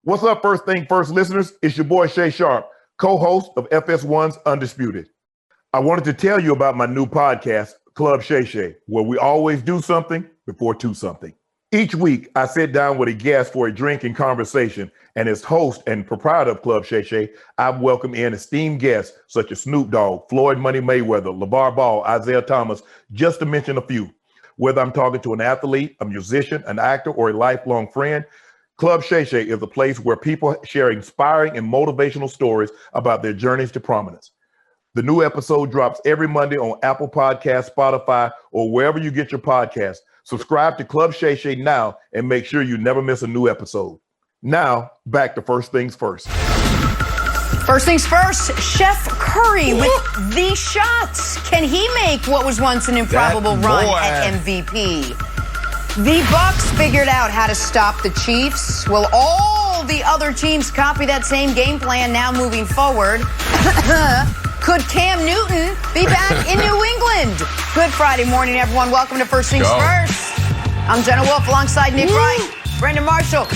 What's up, First Thing First listeners? It's your boy Shay Sharp, co-host of FS1's Undisputed. I wanted to tell you about my new podcast, Club Shay Shay, where we always do something before two something. Each week, I sit down with a guest for a drink and conversation, and as host and proprietor of Club Shay Shay, I've welcomed in esteemed guests such as Snoop Dogg, Floyd Money Mayweather, LeVar Ball, Isaiah Thomas, just to mention a few. Whether I'm talking to an athlete, a musician, an actor, or a lifelong friend, Club Shay Shay is a place where people share inspiring and motivational stories about their journeys to prominence. The new episode drops every Monday on Apple Podcasts, Spotify, or wherever you get your podcasts. Subscribe to Club Shay Shay now and make sure you never miss a new episode. Now, back to First Things First. First things first, Chef Curry with the shots. Can he make what was once an improbable run at MVP? The Bucs figured out how to stop the Chiefs. Will all the other teams copy that same game plan now moving forward? Could Cam Newton be back in New England? Good Friday morning, everyone. Welcome to First Things First. I'm Jenna Wolfe alongside Nick Wright, Brendan Marshall,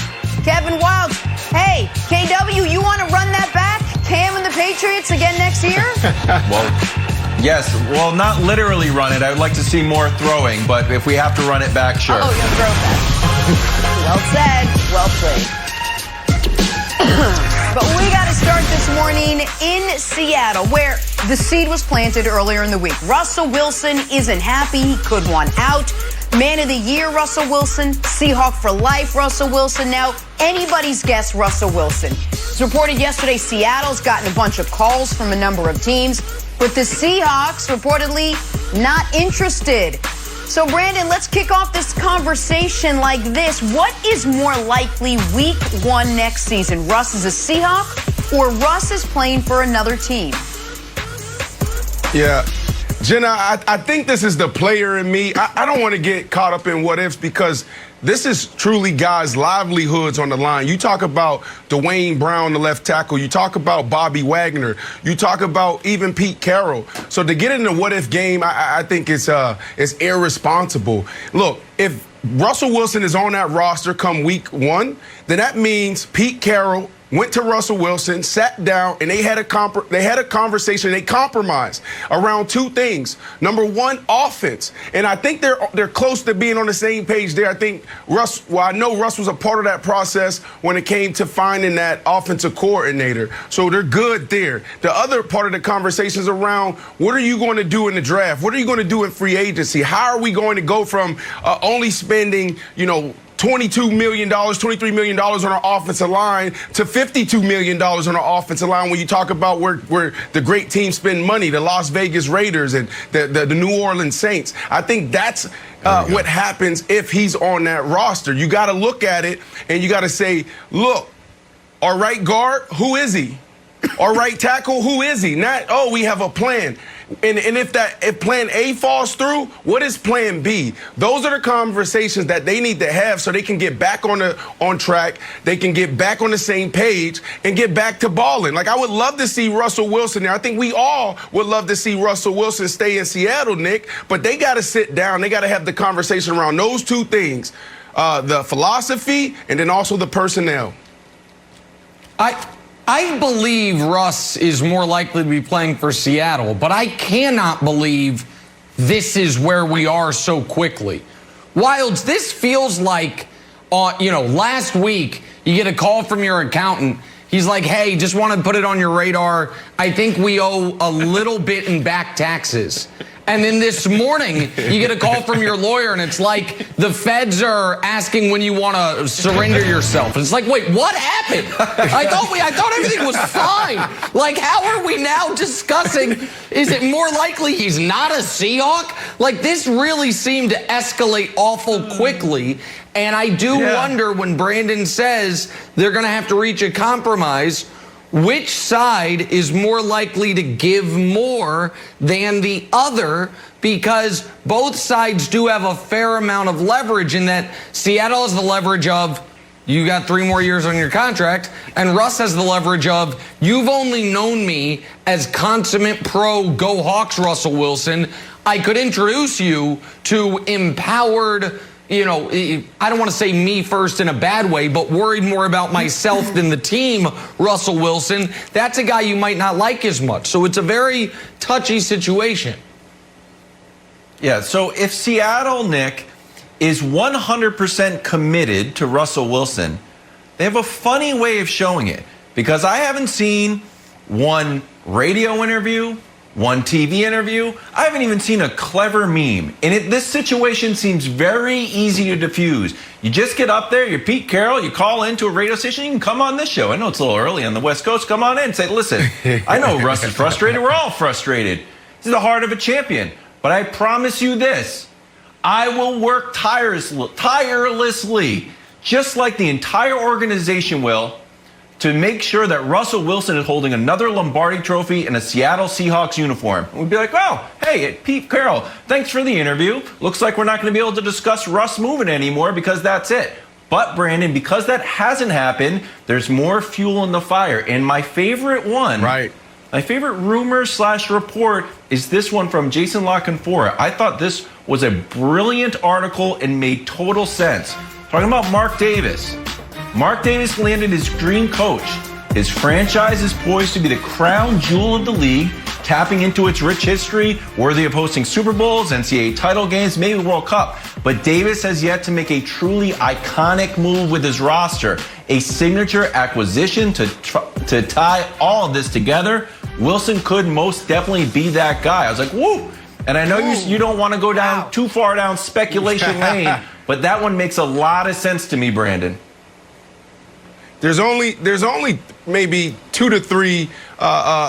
Kevin Wilds. Hey, KW, you want to run that back? Cam and the Patriots again next year? Yes, well, not literally run it. I would like to see more throwing, but if we have to run it back, sure. Oh, you'll throw that. Well said. But we got to start this morning in Seattle, where the seed was planted earlier in the week. Russell Wilson isn't happy. He could want out. Man of the Year, Russell Wilson. Seahawk for life, Russell Wilson. Now, anybody's guess, Russell Wilson. It's reported yesterday Seattle's gotten a bunch of calls from a number of teams, but the Seahawks reportedly not interested. So, Brandon, let's kick off this conversation like this. What is more likely week one next season? Russ is a Seahawk or Russ is playing for another team? Yeah. Jenna, I think this is the player in me. I don't want to get caught up in what ifs because this is truly guys' livelihoods on the line. You talk about Dwayne Brown, the left tackle. You talk about Bobby Wagner. You talk about even Pete Carroll. So to get in the what-if game, I think it's irresponsible. Look, if Russell Wilson is on that roster come week one, then that means Pete Carroll went to Russell Wilson, sat down, and they had a conversation. They compromised around two things. Number one, offense. And I think they're close to being on the same page there. I think I know Russ was a part of that process when it came to finding that offensive coordinator. So they're good there. The other part of the conversation is around what are you going to do in the draft? What are you going to do in free agency? How are we going to go from only spending, $22 million, $23 million on our offensive line to $52 million on our offensive line when you talk about where the great teams spend money, the Las Vegas Raiders and the New Orleans Saints. I think that's what happens if he's on that roster. You got to look at it and you got to say, look, our right guard, who is he? Our right tackle, who is he? Not, we have a plan. And if plan A falls through, what is plan B? Those are the conversations that they need to have so they can get back on track. They can get back on the same page and get back to balling. Like, I would love to see Russell Wilson there. I think we all would love to see Russell Wilson stay in Seattle, Nick. But they got to sit down. They got to have the conversation around those two things, the philosophy and then also the personnel. I believe Russ is more likely to be playing for Seattle, but I cannot believe this is where we are so quickly. Wilds, this feels like, last week you get a call from your accountant. He's like, hey, just want to put it on your radar. I think we owe a little bit in back taxes. And then this morning, you get a call from your lawyer, and it's like the feds are asking when you want to surrender yourself. It's like, wait, what happened? I thought everything was fine. Like, how are we now discussing, is it more likely he's not a Seahawk? Like, this really seemed to escalate awful quickly. And I do wonder when Brandon says they're going to have to reach a compromise, which side is more likely to give more than the other, because both sides do have a fair amount of leverage in that Seattle has the leverage of you got 3 more years on your contract, and Russ has the leverage of you've only known me as consummate pro Go Hawks Russell Wilson. I could introduce you to empowered I don't want to say me first in a bad way, but worried more about myself than the team, Russell Wilson, that's a guy you might not like as much. So it's a very touchy situation. Yeah, so if Seattle, Nick, is 100% committed to Russell Wilson, they have a funny way of showing it. Because I haven't seen one radio interview, one TV interview. I haven't even seen a clever meme. And this situation seems very easy to diffuse. You just get up there, you're Pete Carroll, you call into a radio station, you can come on this show. I know it's a little early on the West Coast. Come on in and say, listen, I know Russ is frustrated. We're all frustrated. This is the heart of a champion. But I promise you this, I will work tirelessly, just like the entire organization will, to make sure that Russell Wilson is holding another Lombardi trophy in a Seattle Seahawks uniform. And we'd be like, oh, hey, Pete Carroll, thanks for the interview. Looks like we're not going to be able to discuss Russ moving anymore because that's it. But, Brandon, because that hasn't happened, there's more fuel in the fire. And my favorite one, my favorite rumor/report is this one from Jason La Canfora. I thought this was a brilliant article and made total sense. Talking about Mark Davis. Mark Davis landed his dream coach. His franchise is poised to be the crown jewel of the league, tapping into its rich history, worthy of hosting Super Bowls, NCAA title games, maybe World Cup. But Davis has yet to make a truly iconic move with his roster, a signature acquisition to tie all of this together. Wilson could most definitely be that guy. I was like, woo! And I know you don't want to go down too far down speculation lane, but that one makes a lot of sense to me, Brandon. There's only maybe 2 to 3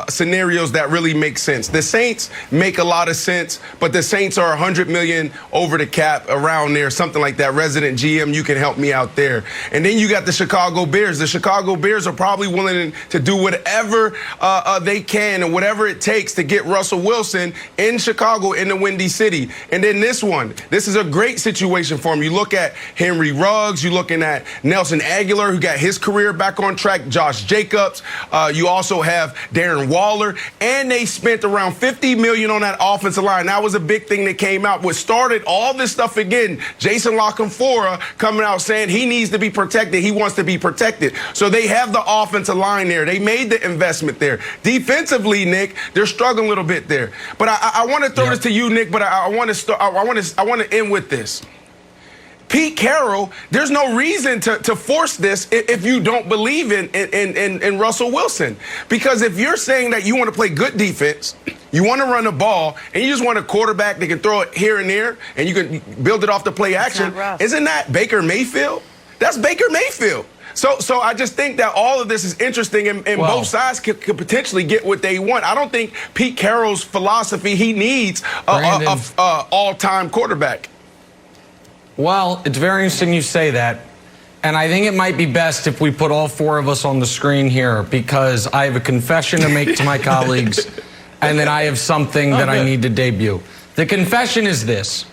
scenarios that really make sense. The Saints make a lot of sense, but the Saints are $100 million over the cap, around there, something like that. Resident GM, you can help me out there. And then you got the Chicago Bears. The Chicago Bears are probably willing to do whatever they can and whatever it takes to get Russell Wilson in Chicago, in the Windy City. And then this is a great situation for him. You look at Henry Ruggs, you're looking at Nelson Aguilar, who got his career back on track, Josh Jacobs. You also have Darren Waller, and they spent around $50 million on that offensive line. That was a big thing that came out. What started all this stuff again, Jason La Canfora coming out saying he needs to be protected. He wants to be protected. So they have the offensive line there. They made the investment there. Defensively, Nick, they're struggling a little bit there. But I want to throw this to you, Nick. But I want to end with this. Pete Carroll, there's no reason to force this if you don't believe in Russell Wilson. Because if you're saying that you want to play good defense, you want to run the ball, and you just want a quarterback that can throw it here and there, and you can build it off the play action, isn't that Baker Mayfield? That's Baker Mayfield. So I just think that all of this is interesting, and both sides could potentially get what they want. I don't think Pete Carroll's philosophy, he needs a all-time quarterback. Well, it's very interesting you say that. And I think it might be best if we put all 4 of us on the screen here, because I have a confession to make to my colleagues, and then I have something that I need to debut. The confession is this.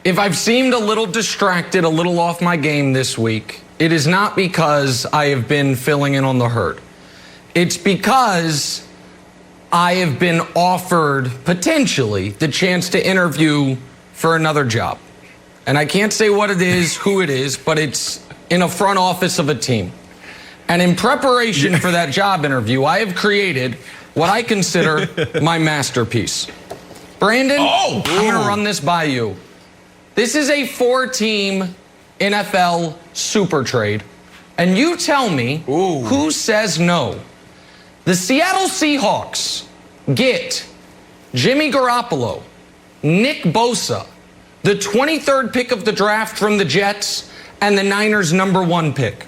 If I've seemed a little distracted, a little off my game this week, it is not because I have been filling in on the hurt. It's because I have been offered, potentially, the chance to interview for another job. And I can't say what it is, who it is, but it's in a front office of a team. And in preparation for that job interview, I have created what I consider my masterpiece. Brandon, I'm going to run this by you. This is a 4-team NFL super trade. And you tell me who says no. The Seattle Seahawks get Jimmy Garoppolo, Nick Bosa, the 23rd pick of the draft from the Jets, and the Niners' #1 pick.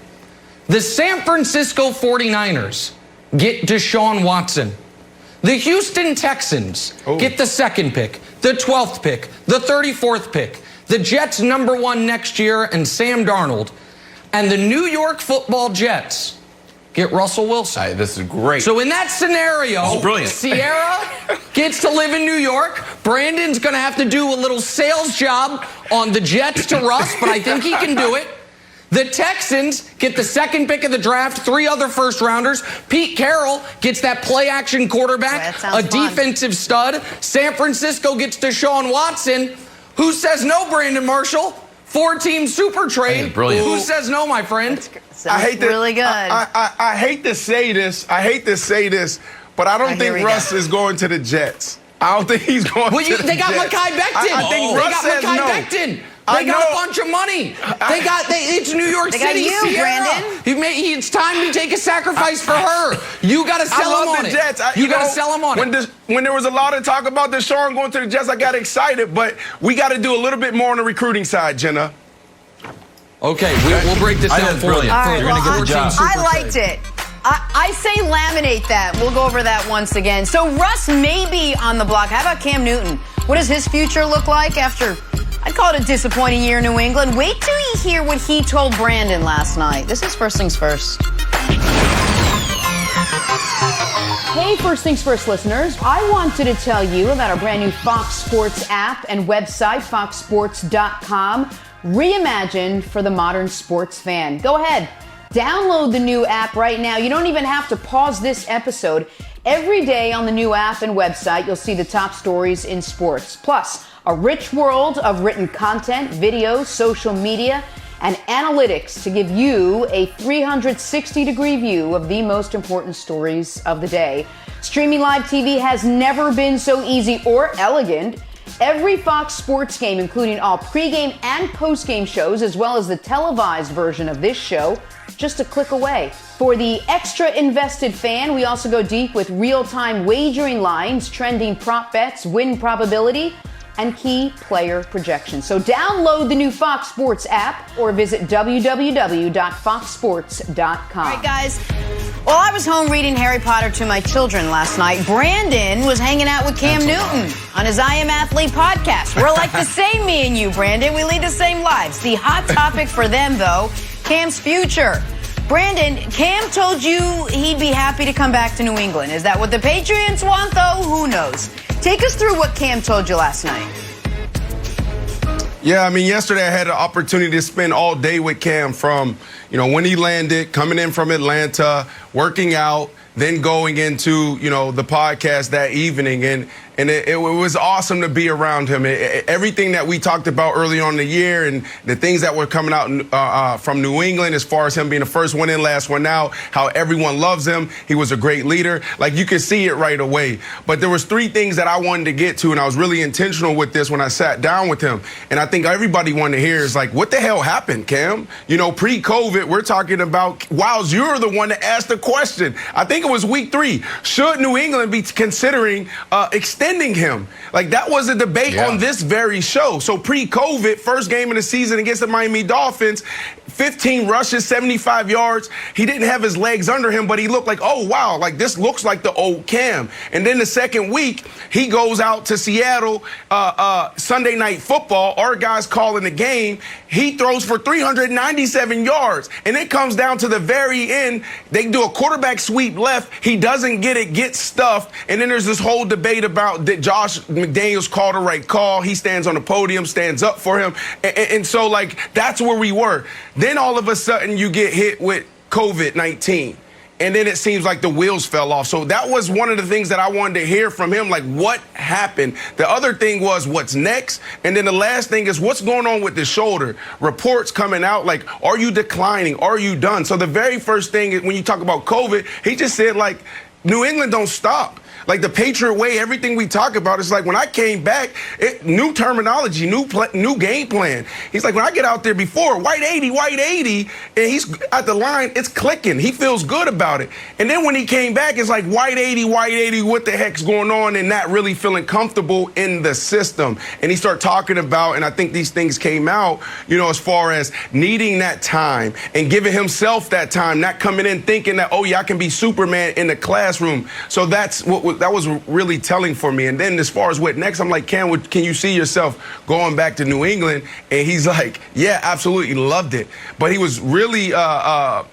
The San Francisco 49ers get Deshaun Watson. The Houston Texans get the 2nd pick, the 12th pick, the 34th pick. The Jets' #1 next year, and Sam Darnold. And the New York Football Jets get Russell Wilson. This is great. So in that scenario, Sierra gets to live in New York. Brandon's going to have to do a little sales job on the Jets to Russ, but I think he can do it. The Texans get the 2nd pick of the draft, 3 other first-rounders. Pete Carroll gets that play-action quarterback, a defensive stud. San Francisco gets Deshaun Watson. Who says no, Brandon Marshall? 4-team super trade. Brilliant. Who says no, my friend? I hate really good. I hate to say this. But I don't think Russ is going to the Jets. I don't think he's going to the Jets. They got Mekhi Becton. I think Russ says no. Becton. They got a bunch of money. It's New York City. They got you, Brandon. It's time to take a sacrifice for her. You got to sell him on it. Jets. You got to sell him on it. When there was a lot of talk about Deshaun going to the Jets, I got excited. But we got to do a little bit more on the recruiting side, Jenna. Okay, we'll break this down for you. All right, You're going to get the job. I liked it. I say laminate that. We'll go over that once again. So Russ may be on the block. How about Cam Newton? What does his future look like after, I'd call it a disappointing year in New England? Wait till you hear what he told Brandon last night. This is First Things First. Hey, First Things First listeners. I wanted to tell you about our brand new Fox Sports app and website, foxsports.com, reimagined for the modern sports fan. Go ahead. Download the new app right now. You don't even have to pause this episode. Every day on the new app and website, you'll see the top stories in sports. Plus, a rich world of written content, videos, social media, and analytics to give you a 360-degree view of the most important stories of the day. Streaming live TV has never been so easy or elegant. Every Fox Sports game, including all pregame and postgame shows, as well as the televised version of this show, just a click away. For the extra invested fan, we also go deep with real-time wagering lines, trending prop bets, win probability, and key player projections. So download the new Fox Sports app or visit www.foxsports.com. All right, guys. While I was home reading Harry Potter to my children last night, Brandon was hanging out with Cam Newton on his I Am Athlete podcast. We're like the same, me and you, Brandon. We lead the same lives. The hot topic for them, though, Cam's future. Brandon, Cam told you he'd be happy to come back to New England. Is that what the Patriots want, though? Who knows? Take us through what Cam told you last night. Yeah, I mean, yesterday I had an opportunity to spend all day with Cam from, when he landed, coming in from Atlanta, working out, then going into, the podcast that evening. And it was awesome to be around him. Everything that we talked about early on in the year and the things that were coming out from New England as far as him being the first one in, last one out, how everyone loves him. He was a great leader. Like, you could see it right away. But there was 3 things that I wanted to get to, and I was really intentional with this when I sat down with him. And I think everybody wanted to hear is like, what the hell happened, Cam? Pre-COVID, we're talking about, Wiles, you're the one that asked the question. I think it was week 3. Should New England be considering extending him? Like, that was a debate on this very show. So pre-COVID, first game of the season against the Miami Dolphins, 15 rushes, 75 yards. He didn't have his legs under him, but he looked like, oh, wow, like this looks like the old Cam. And then the second week, he goes out to Seattle, Sunday Night Football. Our guys calling the game. He throws for 397 yards. And it comes down to the very end. They do a quarterback sweep left. He doesn't get it, gets stuffed. And then there's this whole debate about that Josh McDaniels called the right call. He stands on the podium, stands up for him. And so, like, that's where we were. Then all of a sudden you get hit with COVID-19. And then it seems like the wheels fell off. So that was one of the things that I wanted to hear from him, like, what happened? The other thing was, what's next? And then the last thing is, what's going on with the shoulder? Reports coming out, like, are you declining? Are you done? So the very first thing, when you talk about COVID, he just said, like, New England don't stop. Like, the Patriot way, everything we talk about, it's like when I came back, new terminology, new game plan. He's like, when I get out there before, white 80, and he's at the line, it's clicking. He feels good about it. And then when he came back, it's like white 80, what the heck's going on, and not really feeling comfortable in the system. And he started talking about, and I think these things came out, as far as needing that time and giving himself that time, not coming in thinking that, oh, yeah, I can be Superman in the classroom. So that was really telling for me. And then as far as what next, I'm like, can you see yourself going back to New England? And he's like, yeah, absolutely, loved it. But he was really, I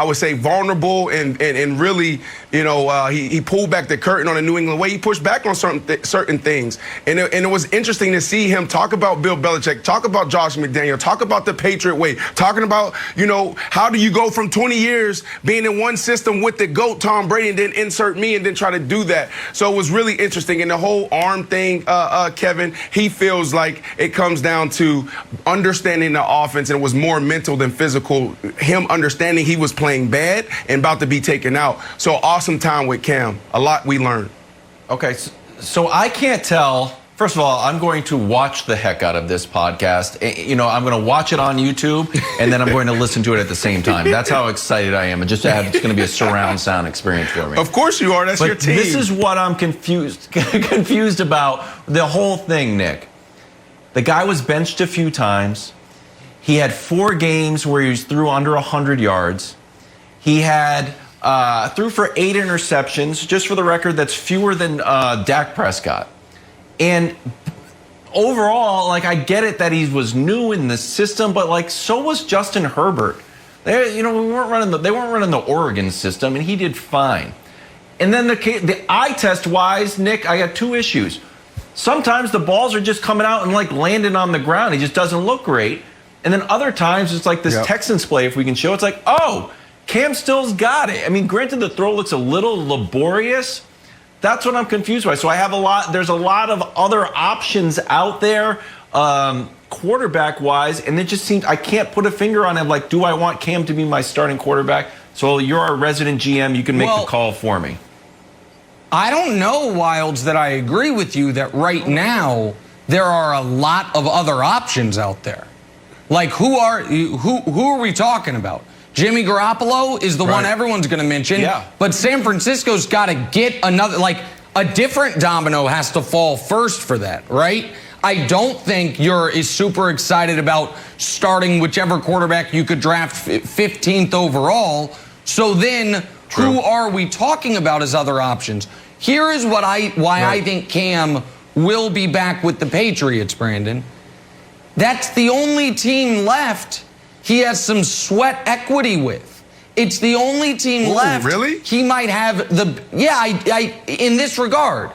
would say, vulnerable and really, he pulled back the curtain on the New England way. He pushed back on certain things. And it was interesting to see him talk about Bill Belichick, talk about Josh McDaniels, talk about the Patriot way, talking about, how do you go from 20 years being in one system with the GOAT, Tom Brady, and then insert me and then try to do that. So it was really interesting. And the whole arm thing, Kevin, he feels like it comes down to understanding the offense, and it was more mental than physical. Him understanding he was playing bad and about to be taken out. So awesome time with Cam. A lot we learned. Okay, so I can't tell. First of all, I'm going to watch the heck out of this podcast. You know, I'm going to watch it on YouTube, and then I'm going to listen to it at the same time. That's how excited I am. And just it's going to be a surround sound experience for me. Of course you are. That's your team. This is what I'm confused about the whole thing, Nick. The guy was benched a few times. He had 4 games where he threw under 100 yards. He had threw for 8 interceptions. Just for the record, that's fewer than Dak Prescott. And overall, like, I get it that he was new in the system, but like, so was Justin Herbert. They weren't running the Oregon system, and he did fine. And then the eye test wise, Nick, I got 2 issues. Sometimes the balls are just coming out and like landing on the ground. He just doesn't look great. And then other times it's like this Texans play, if we can show, it's like, oh, Cam Still's got it. I mean, granted, the throw looks a little laborious. That's what I'm confused by. So there's a lot of other options out there, quarterback wise, and it just seems I can't put a finger on it. Like, do I want Cam to be my starting quarterback? So you're our resident GM. You can make the call for me. I don't know, Wilds, that I agree with you that right now there are a lot of other options out there. Like, who are we talking about? Jimmy Garoppolo is the one everyone's going to mention. Yeah. But San Francisco's got to get another, like, a different domino has to fall first for that, right? I don't think is super excited about starting whichever quarterback you could draft 15th overall. So then who are we talking about as other options? Here is why I think Cam will be back with the Patriots, Brandon. That's the only team left he has some sweat equity with. It's the only team left. Really? He might have in this regard,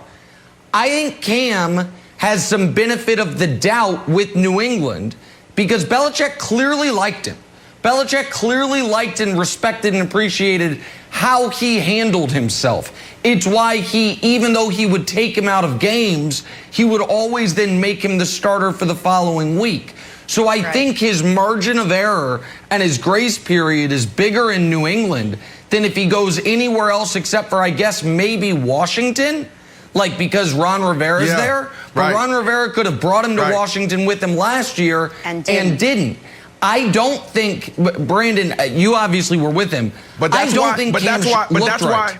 I think Cam has some benefit of the doubt with New England because Belichick clearly liked him. Belichick clearly liked and respected and appreciated how he handled himself. It's why even though he would take him out of games, he would always then make him the starter for the following week. So I think his margin of error and his grace period is bigger in New England than if he goes anywhere else except for, I guess, maybe Washington, like because Ron Rivera's there. But Ron Rivera could have brought him to Washington with him last year and didn't. I don't think, Brandon, you obviously were with him. But that's why.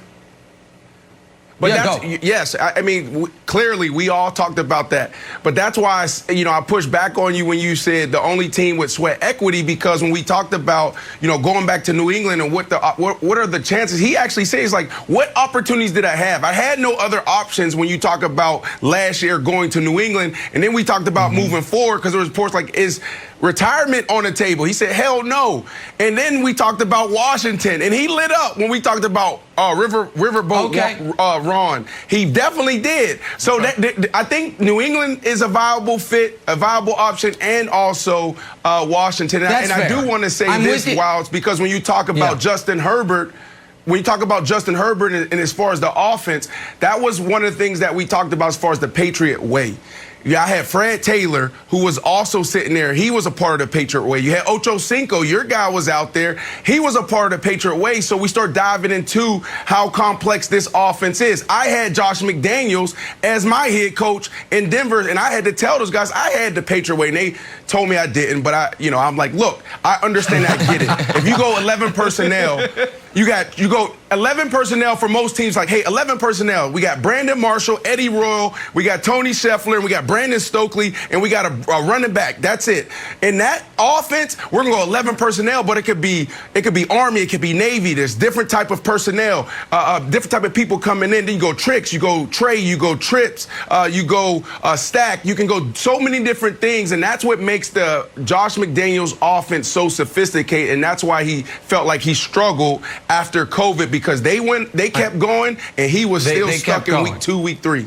Yes, I mean, clearly we all talked about that. But that's why, I pushed back on you when you said the only team with sweat equity, because when we talked about, going back to New England and what are the chances, he actually says, like, what opportunities did I have? I had no other options when you talk about last year going to New England. And then we talked about moving forward because there was reports like, is retirement on the table? He said, hell no. And then we talked about Washington, and he lit up when we talked about Riverboat Ron. He definitely did. So I think New England is a viable fit, a viable option, and also Washington. And I do want to say this, Wilds, because when you talk about Justin Herbert, and as far as the offense, that was one of the things that we talked about as far as the Patriot way. Yeah, I had Fred Taylor, who was also sitting there. He was a part of the Patriot way. You had Ocho Cinco, your guy was out there. He was a part of the Patriot way. So we start diving into how complex this offense is. I had Josh McDaniels as my head coach in Denver, and I had to tell those guys I had the Patriot way, and they told me I didn't. But I'm like, look, I understand, I get it. If you go 11 personnel, you go 11 personnel for most teams. Like, hey, 11 personnel. We got Brandon Marshall, Eddie Royal, we got Tony Scheffler, and we got Brandon Stokely, and we got a running back. That's it. In that offense, we're gonna go 11 personnel, but it could be Army, it could be Navy. There's different type of personnel, different type of people coming in. Then you go Tricks, you go Trey, you go Trips, you go Stack. You can go so many different things, and that's what makes the Josh McDaniels offense so sophisticated, and that's why he felt like he struggled after COVID, because they kept going, and he was still stuck in week 2, week 3.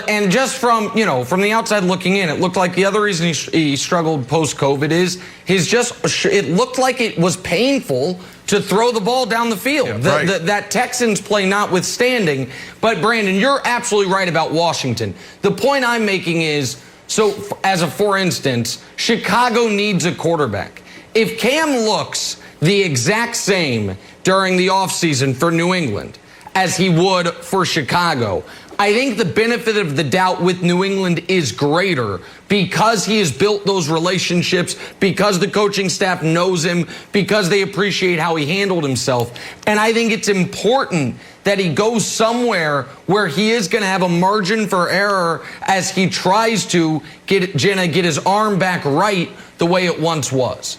And just from the outside looking in, it looked like the other reason he struggled post-COVID is it looked like it was painful to throw the ball down the field. That Texans play notwithstanding. But, Brandon, you're absolutely right about Washington. The point I'm making is, for instance, Chicago needs a quarterback. If Cam looks the exact same during the offseason for New England as he would for Chicago, I think the benefit of the doubt with New England is greater because he has built those relationships, because the coaching staff knows him, because they appreciate how he handled himself. And I think it's important that he goes somewhere where he is going to have a margin for error as he tries to get his arm back right the way it once was.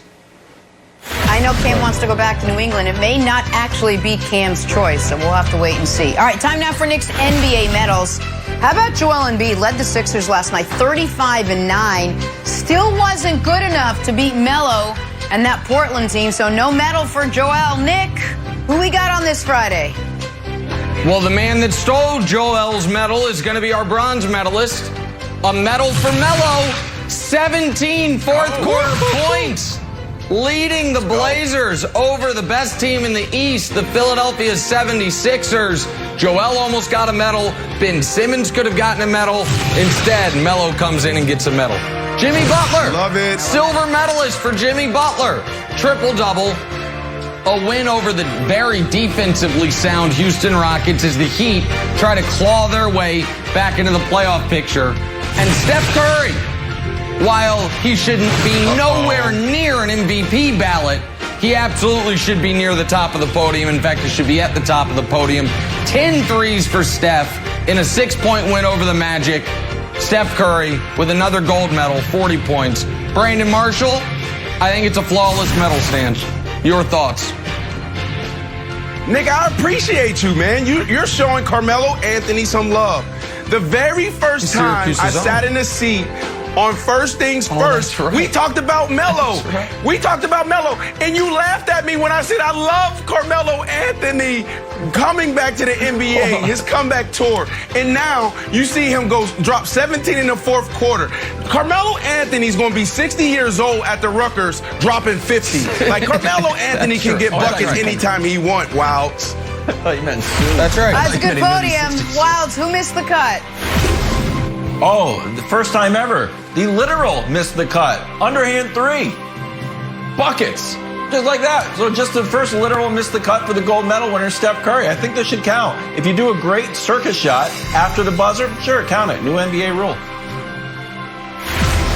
I know Cam wants to go back to New England. It may not actually be Cam's choice, so we'll have to wait and see. All right, time now for Nick's NBA medals. How about Joel Embiid? Led the Sixers last night, 35-9. Still wasn't good enough to beat Melo and that Portland team, so no medal for Joel. Nick, who we got on this Friday? Well, the man that stole Joel's medal is going to be our bronze medalist. A medal for Melo. 17 fourth-quarter points. Leading the Blazers over the best team in the East, the Philadelphia 76ers. Joel almost got a medal. Ben Simmons could have gotten a medal. Instead, Melo comes in and gets a medal. Jimmy Butler. Love it. Silver medalist for Jimmy Butler. Triple-double. A win over the very defensively sound Houston Rockets as the Heat try to claw their way back into the playoff picture. And Steph Curry, while he shouldn't be nowhere near an MVP ballot, he absolutely should be near the top of the podium. In fact, he should be at the top of the podium. 10 threes for Steph in a 6-point win over the Magic. Steph Curry with another gold medal, 40 points. Brandon Marshall, I think it's a flawless medal stand. Your thoughts? Nick, I appreciate you, man. You're showing Carmelo Anthony some love. The very first time I sat in a seat on First Things First, we talked about Melo. We talked about Melo, and you laughed at me when I said I love Carmelo Anthony coming back to the NBA, his comeback tour. And now you see him drop 17 in the fourth quarter. Carmelo Anthony's going to be 60 years old at the Rutgers dropping 50. Like, Carmelo Anthony can get buckets anytime he wants, Wilds. That's right. That's a good podium. Wilds, who missed the cut? Oh, the first time ever. The literal missed the cut. Underhand three. Buckets. Just like that. So just the first literal missed the cut for the gold medal winner, Steph Curry. I think this should count. If you do a great circus shot after the buzzer, sure, count it. New NBA rule.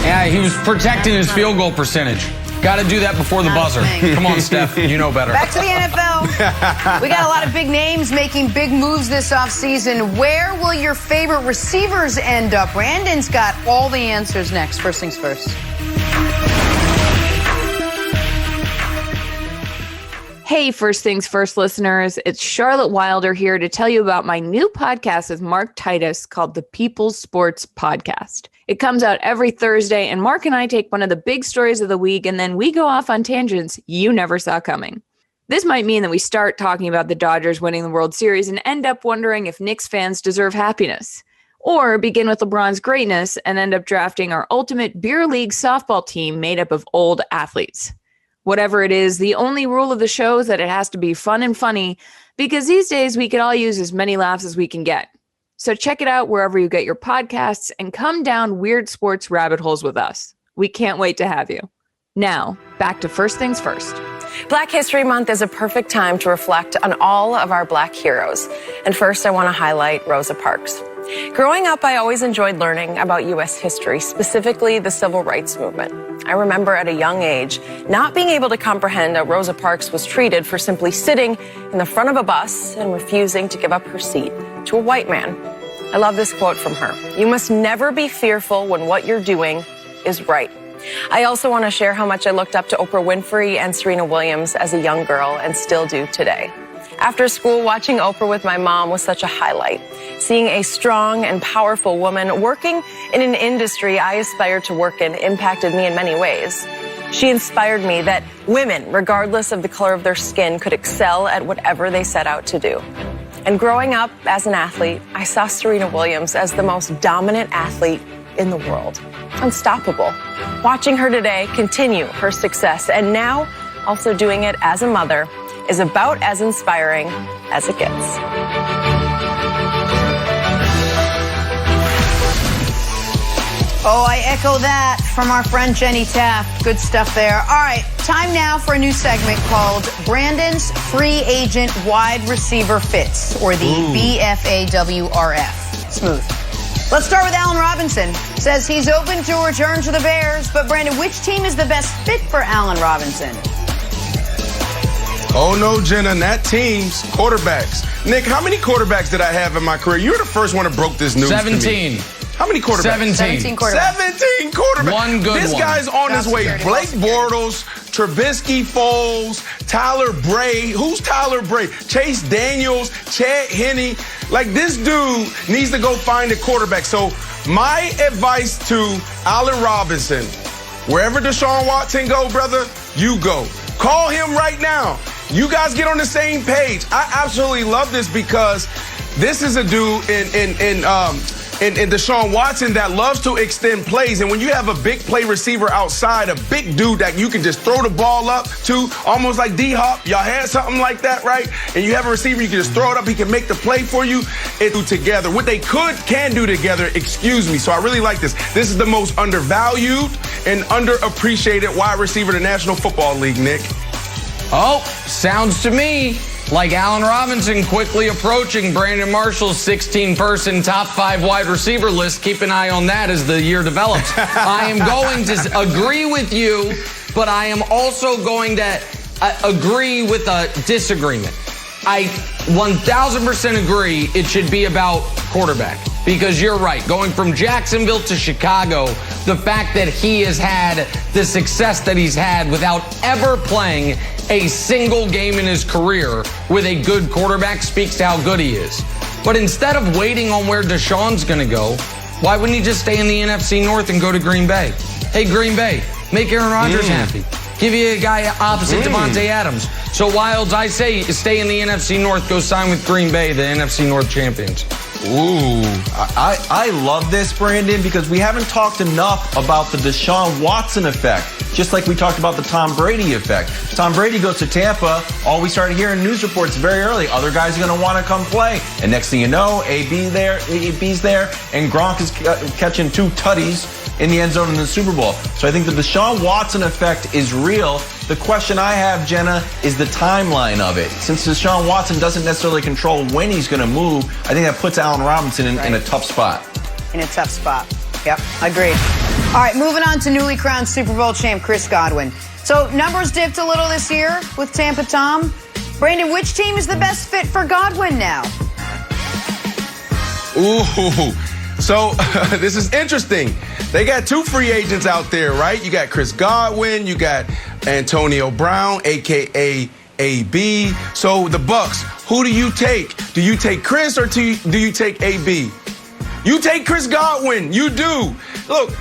Yeah, he was protecting his field goal percentage. Got to do that before the buzzer. Come on, Steph. You know better. Back to the NFL. We got a lot of big names making big moves this offseason. Where will your favorite receivers end up? Brandon's got all the answers next. First things first. Hey, First Things First listeners, it's Charlotte Wilder here to tell you about my new podcast with Mark Titus called the People's Sports Podcast. It comes out every Thursday, and Mark and I take one of the big stories of the week, and then we go off on tangents you never saw coming. This might mean that we start talking about the Dodgers winning the World Series and end up wondering if Knicks fans deserve happiness. Or begin with LeBron's greatness and end up drafting our ultimate beer league softball team made up of old athletes. Whatever it is, the only rule of the show is that it has to be fun and funny, because these days we could all use as many laughs as we can get. So check it out wherever you get your podcasts and come down weird sports rabbit holes with us. We can't wait to have you. Now, back to First Things First. Black History Month is a perfect time to reflect on all of our Black heroes. And first, I want to highlight Rosa Parks. Growing up, I always enjoyed learning about U.S. history, specifically the Civil Rights Movement. I remember at a young age not being able to comprehend how Rosa Parks was treated for simply sitting in the front of a bus and refusing to give up her seat to a white man. I love this quote from her. "You must never be fearful when what you're doing is right." I also want to share how much I looked up to Oprah Winfrey and Serena Williams as a young girl and still do today. After school, watching Oprah with my mom was such a highlight. Seeing a strong and powerful woman working in an industry I aspired to work in impacted me in many ways. She inspired me that women, regardless of the color of their skin, could excel at whatever they set out to do. And growing up as an athlete, I saw Serena Williams as the most dominant athlete in the world. Unstoppable. Watching her today continue her success and now also doing it as a mother is about as inspiring as it gets. Oh, I echo that from our friend Jenny Taft. Good stuff there. All right, time now for a new segment called Brandon's Free Agent Wide Receiver Fits, or the BFAWRF. Smooth. Let's start with Allen Robinson. Says he's open to a return to the Bears, but Brandon, which team is the best fit for Allen Robinson? Oh, no, Jenna, that team's quarterbacks. Nick, how many quarterbacks did I have in my career? You're the first one that broke this news 17. to me. How many quarterbacks? 17 quarterbacks. 17 quarterbacks. One good This one. guy's on his way. Blake Bortles, Trubisky, Foles, Tyler Bray. Who's Tyler Bray? Chase Daniels, Chad Henne. Like, this dude needs to go find a quarterback. So my advice to Allen Robinson, wherever Deshaun Watson go, brother, you go. Call him right now. You guys get on the same page. I absolutely love this because this is a dude in Deshaun Watson that loves to extend plays. And when you have a big play receiver outside, a big dude that you can just throw the ball up to, almost like D-Hop, y'all had something like that, right? And you have a receiver, you can just throw it up, he can make the play for you. It do together. What they can do together, excuse me. So I really like this. This is the most undervalued and underappreciated wide receiver in the National Football League, Nick. Oh, sounds to me like Allen Robinson quickly approaching Brandon Marshall's 16-person top 5 wide receiver list. Keep an eye on that as the year develops. I am going to agree with you, but I am also going to agree with a disagreement. I 1,000% agree it should be about quarterback. Because you're right, going from Jacksonville to Chicago, the fact that he has had the success that he's had without ever playing a single game in his career with a good quarterback speaks to how good he is. But instead of waiting on where Deshaun's going to go, why wouldn't he just stay in the NFC North and go to Green Bay? Hey, Green Bay, make Aaron Rodgers happy. Give you a guy opposite Devontae Adams. So, Wilds, I say stay in the NFC North, go sign with Green Bay, the NFC North champions. Ooh, I love this, Brandon, because we haven't talked enough about the Deshaun Watson effect, just like we talked about the Tom Brady effect. Tom Brady goes to Tampa, all we started hearing news reports very early, other guys are going to want to come play. And next thing you know, AB's there, and Gronk is catching 2 tutties in the end zone in the Super Bowl. So I think the Deshaun Watson effect is real. The question I have, Jenna, is the timeline of it. Since Deshaun Watson doesn't necessarily control when he's going to move, I think that puts Allen Robinson in a tough spot. In a tough spot. Yep, agreed. All right, moving on to newly crowned Super Bowl champ Chris Godwin. So numbers dipped a little this year with Tampa Tom. Brandon, which team is the best fit for Godwin now? Ooh. So this is interesting. They got 2 free agents out there, right? You got Chris Godwin, you got Antonio Brown, a.k.a. AB. So the Bucs, who do you take? Do you take Chris or do you take AB? You take Chris Godwin. You do. Look,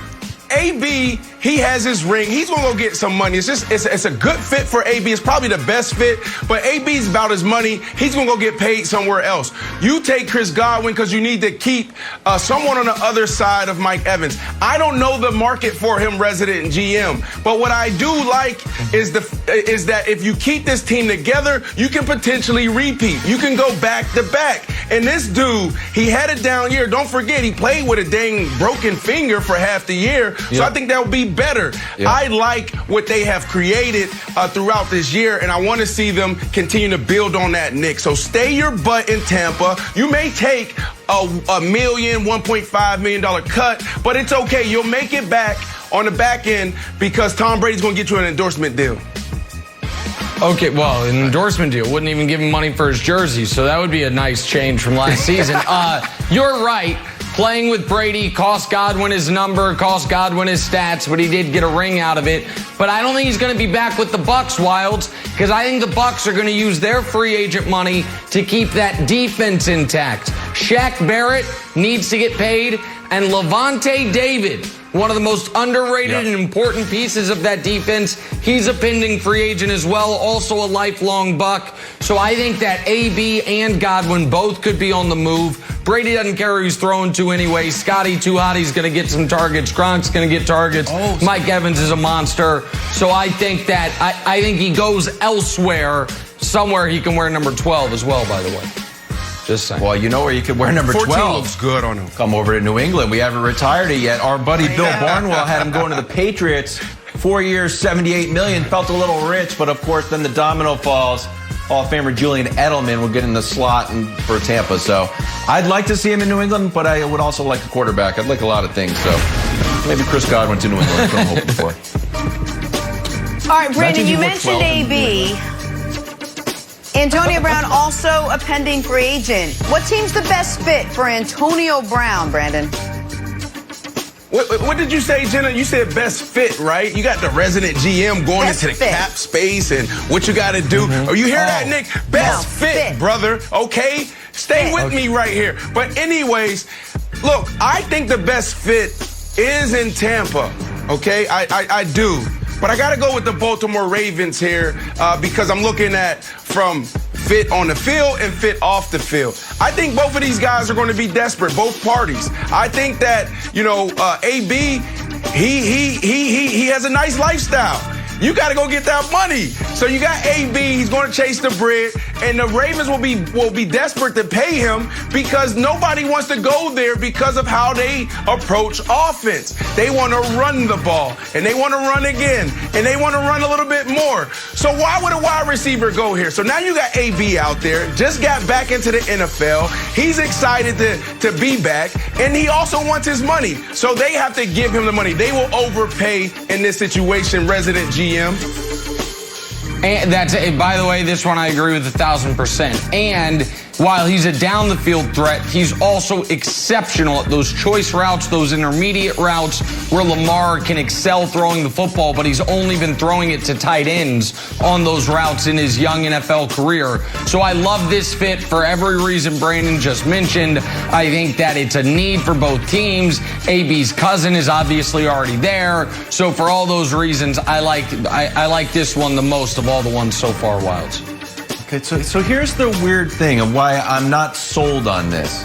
AB, he has his ring. He's going to go get some money. It's a good fit for AB. It's probably the best fit, but AB's about his money. He's going to go get paid somewhere else. You take Chris Godwin because you need to keep someone on the other side of Mike Evans. I don't know the market for him, resident GM, but what I do like is that if you keep this team together, you can potentially repeat. You can go back to back. And this dude, he had a down year. Don't forget, he played with a dang broken finger for half the year. So I think that would be better. I like what they have created throughout this year, and I want to see them continue to build on that, Nick. So stay your butt in Tampa. You may take a million, $1.5 million cut, but it's okay. You'll make it back on the back end because Tom Brady's going to get you an endorsement deal. Okay, well, an endorsement deal wouldn't even give him money for his jersey, so that would be a nice change from last season. You're right. Playing with Brady cost Godwin his number, cost Godwin his stats, but he did get a ring out of it. But I don't think he's going to be back with the Bucs, Wilds, because I think the Bucs are going to use their free agent money to keep that defense intact. Shaq Barrett needs to get paid, and Levante David, one of the most underrated and important pieces of that defense. He's a pending free agent as well, also a lifelong Buck. So I think that AB and Godwin both could be on the move. Brady doesn't care who he's throwing to anyway. Scotty Too Hotty's going to get some targets. Gronk's going to get targets. Mike Evans is a monster. So I think that I think he goes elsewhere somewhere he can wear number 12 as well, by the way. Just saying. Well, you know where you could wear number 12. 14 looks good on him. Come over to New England. We haven't retired it yet. Our buddy Bill Barnwell had him going to the Patriots. 4 years, $78 million. Felt a little rich, but of course, then the domino falls. Hall of Famer Julian Edelman will get in the slot for Tampa. So I'd like to see him in New England, but I would also like a quarterback. I'd like a lot of things. So maybe Chris Godwin to New England. That's what I'm hoping for. All right, Brandon, you mentioned AB. Antonio Brown also a pending free agent. What team's the best fit for Antonio Brown, Brandon? What did you say, Jenna? You said best fit, right? You got the resident GM going Best into the fit. cap space and what you got to do. Oh, you hear that, Nick? Best fit, brother. Okay? Stay with me right here. But anyways, look, I think the best fit is in Tampa. Okay? I do. But I got to go with the Baltimore Ravens here because I'm looking at from fit on the field and fit off the field. I think both of these guys are going to be desperate, both parties. I think that, AB, he has a nice lifestyle. You got to go get that money. So you got AB, he's going to chase the bread, and the Ravens will be desperate to pay him because nobody wants to go there because of how they approach offense. They want to run the ball, and they want to run again, and they want to run a little bit more. So why would a wide receiver go here? So now you got AB out there, just got back into the NFL. He's excited to be back, and he also wants his money. So they have to give him the money. They will overpay in this situation, resident GM. And that's it. By the way, this one I agree with 1,000%. And while he's a down the field threat, he's also exceptional at those choice routes, those intermediate routes where Lamar can excel throwing the football, but he's only been throwing it to tight ends on those routes in his young NFL career. So I love this fit for every reason Brandon just mentioned. I think that it's a need for both teams. AB's cousin is obviously already there. So for all those reasons, I like this one the most of all the ones so far, Wilds. Okay, so here's the weird thing of why I'm not sold on this.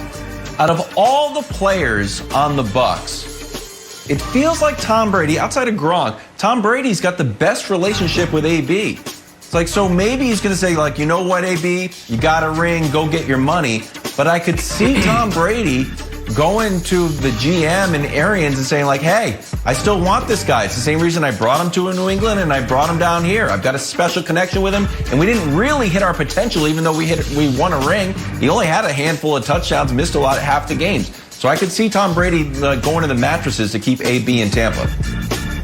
Out of all the players on the Bucs, it feels like Tom Brady, outside of Gronk, Tom Brady's got the best relationship with AB. It's like, so maybe he's going to say, like, you know what, AB, you got a ring, go get your money. But I could see Tom Brady going to the GM and Arians and saying, like, hey, I still want this guy. It's the same reason I brought him to New England and I brought him down here. I've got a special connection with him, and we didn't really hit our potential, even though we won a ring. He only had a handful of touchdowns, missed a lot, half the games. So I could see Tom Brady going to the mattresses to keep AB in Tampa.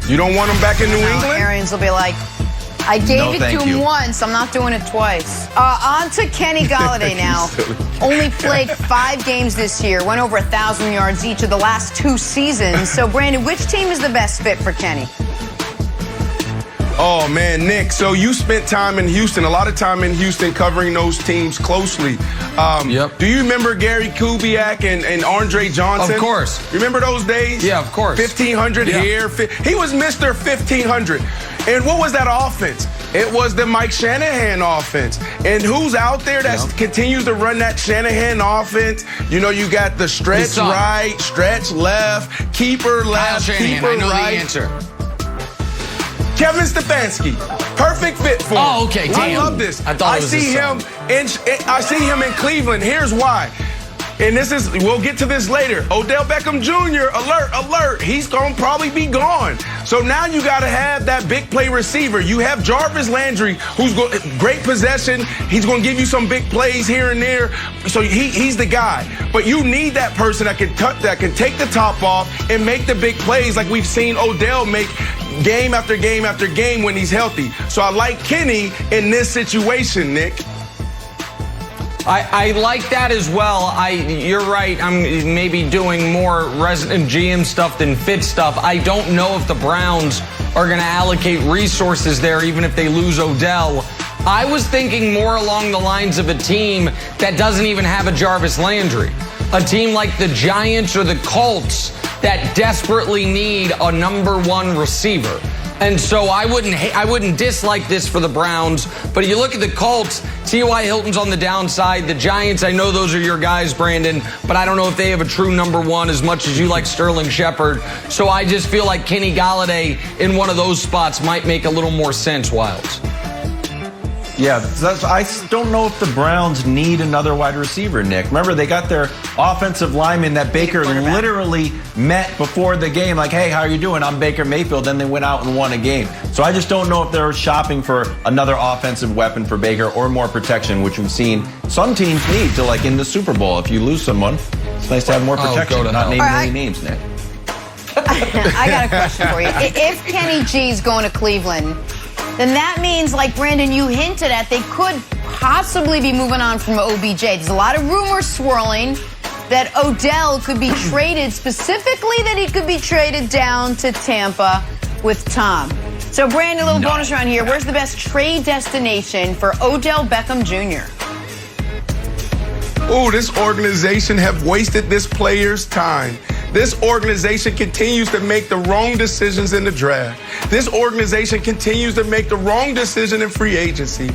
You don't want him back in New England? Arians will be like, I gave it to him once. I'm not doing it twice. On to Kenny Golladay now. Only played 5 games this year. Went over 1,000 yards each of the last 2 seasons. So, Brandon, which team is the best fit for Kenny? Oh, man, Nick, so you spent time in Houston, a lot of time in Houston covering those teams closely. Yep. Do you remember Gary Kubiak and Andre Johnson? Of course. Remember those days? Yeah, of course. 1,500 here. He was Mr. 1,500. And what was that offense? It was the Mike Shanahan offense. And who's out there that continues to run that Shanahan offense? You know, you got the stretch right, stretch left, keeper left, keeper right. I know the answer. Kevin Stefanski, perfect fit for him. Oh, okay, damn. I love this. I see him in Cleveland. Here's why. And we'll get to this later. Odell Beckham Jr., alert. He's going to probably be gone. So now you got to have that big play receiver. You have Jarvis Landry, who's great possession. He's going to give you some big plays here and there. So he's the guy. But you need that person that can take the top off and make the big plays like we've seen Odell make game after game after game when he's healthy. So I like Kenny in this situation, Nick. I like that as well. You're right. I'm maybe doing more resident GM stuff than fit stuff. I don't know if the Browns are going to allocate resources there, even if they lose Odell. I was thinking more along the lines of a team that doesn't even have a Jarvis Landry. A team like the Giants or the Colts that desperately need a number 1 receiver. And so I wouldn't dislike this for the Browns, but you look at the Colts, T.Y. Hilton's on the downside. The Giants, I know those are your guys, Brandon, but I don't know if they have a true number 1 as much as you like Sterling Shepard. So I just feel like Kenny Golladay in one of those spots might make a little more sense, Wilds. Yeah, I don't know if the Browns need another wide receiver, Nick. Remember, they got their offensive lineman that Baker literally met before the game. Like, hey, how are you doing? I'm Baker Mayfield. Then they went out and won a game. So I just don't know if they're shopping for another offensive weapon for Baker or more protection, which we've seen some teams need to, like in the Super Bowl. If you lose someone, it's nice to have more protection, not naming any names, Nick. I got a question for you. If Kenny G's going to Cleveland, then that means, like Brandon, you hinted at, they could possibly be moving on from OBJ. There's a lot of rumors swirling that Odell could be traded, specifically that he could be traded down to Tampa with Tom. So, Brandon, a little bonus round here. Where's the best trade destination for Odell Beckham Jr.? Ooh, this organization have wasted this player's time. This organization continues to make the wrong decisions in the draft. This organization continues to make the wrong decision in free agency.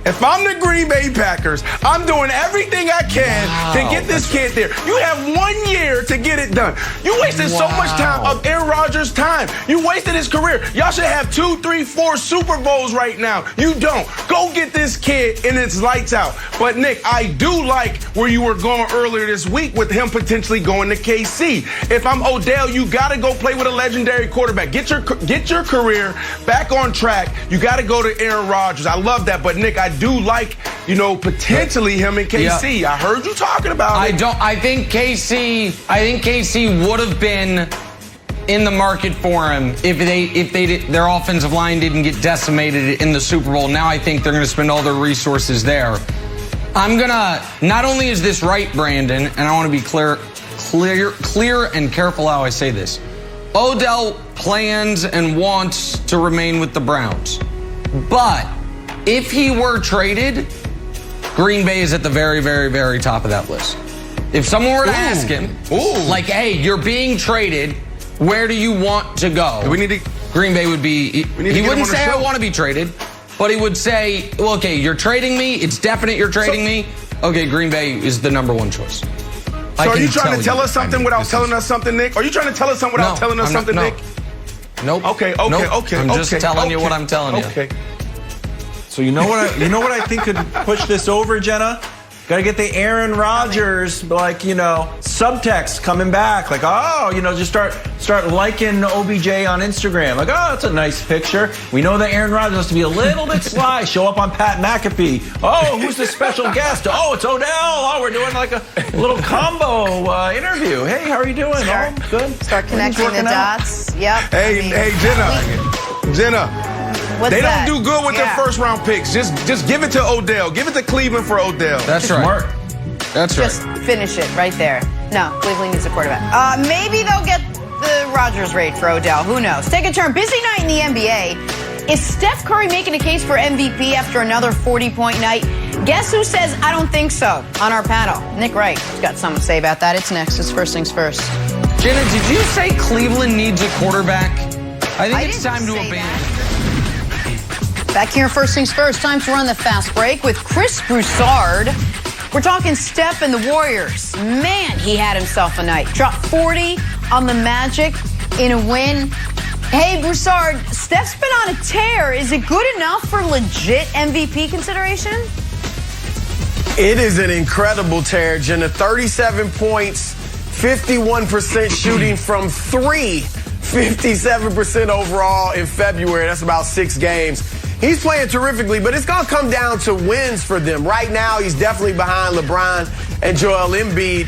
If I'm the Green Bay Packers, I'm doing everything I can to get this kid there. You have 1 year to get it done. You wasted so much time of Aaron Rodgers' time. You wasted his career. Y'all should have 2, 3, 4 Super Bowls right now. You don't. Go get this kid and it's lights out. But, Nick, I do like where you were going earlier this week with him potentially going to KC. If I'm Odell, you got to go play with a legendary quarterback. Get your career back on track. You got to go to Aaron Rodgers. I love that. But, Nick, I do like, potentially him in KC. Yeah. I heard you talking about it. I think KC would have been in the market for him if their offensive line didn't get decimated in the Super Bowl. Now I think they're going to spend all their resources there. Not only is this right, Brandon, and I want to be clear and careful how I say this. Odell plans and wants to remain with the Browns. But if he were traded, Green Bay is at the very, very, very top of that list. If someone were to ask him, like, hey, you're being traded, where do you want to go? Green Bay would be, he wouldn't say I want to be traded, but he would say, well, okay, you're trading me. It's definite you're trading me. Okay, Green Bay is the number one choice. So are you trying to tell us something without telling us something, Nick? Are you trying to tell us something without telling us something, Nick? Nope. Okay. I'm just telling you what I'm telling you. Okay. So you know what I think could push this over, Jenna? Got to get the Aaron Rodgers, subtext coming back. Like, just start liking OBJ on Instagram. Like, oh, that's a nice picture. We know that Aaron Rodgers has to be a little bit sly. Show up on Pat McAfee. Oh, who's the special guest? Oh, it's Odell. Oh, we're doing like a little combo interview. Hey, how are you doing? Good. Start connecting the dots. Yep. Hey, Jenna. They don't do good with their first round picks. Just give it to Odell. Give it to Cleveland for Odell. That's right. Smart. That's right. Just finish it right there. No, Cleveland needs a quarterback. Maybe they'll get the Rodgers rate for Odell. Who knows? Take a turn. Busy night in the NBA. Is Steph Curry making a case for MVP after another 40-point night? Guess who says I don't think so on our panel? Nick Wright has got something to say about that. It's next. It's First Things First. Jenna, did you say Cleveland needs a quarterback? I think it's time to abandon. Back here, First Things First, time to run the fast break with Chris Broussard. We're talking Steph and the Warriors. Man, he had himself a night. Dropped 40 on the Magic in a win. Hey, Broussard, Steph's been on a tear. Is it good enough for legit MVP consideration? It is an incredible tear, Jenna. 37 points, 51% shooting from three, 57% overall in February. That's about 6 games. He's playing terrifically, but it's going to come down to wins for them. Right now, he's definitely behind LeBron and Joel Embiid.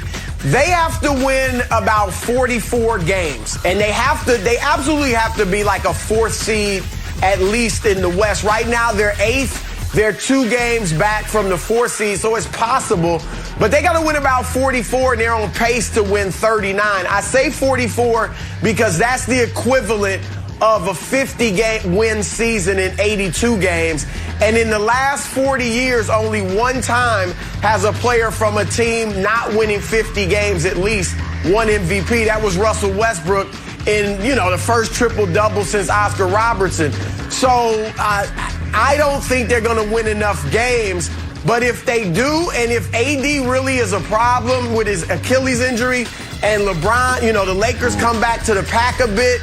They have to win about 44 games, and they absolutely have to be like a 4th seed at least in the West. Right now, they're 8th. They're 2 games back from the 4th seed, so it's possible. But they got to win about 44, and they're on pace to win 39. I say 44 because that's the equivalent of a 50-game win season in 82 games. And in the last 40 years, only one time has a player from a team not winning 50 games at least won MVP. That was Russell Westbrook in, the first triple-double since Oscar Robertson. So I don't think they're going to win enough games. But if they do, and if AD really is a problem with his Achilles injury, and LeBron, the Lakers come back to the pack a bit,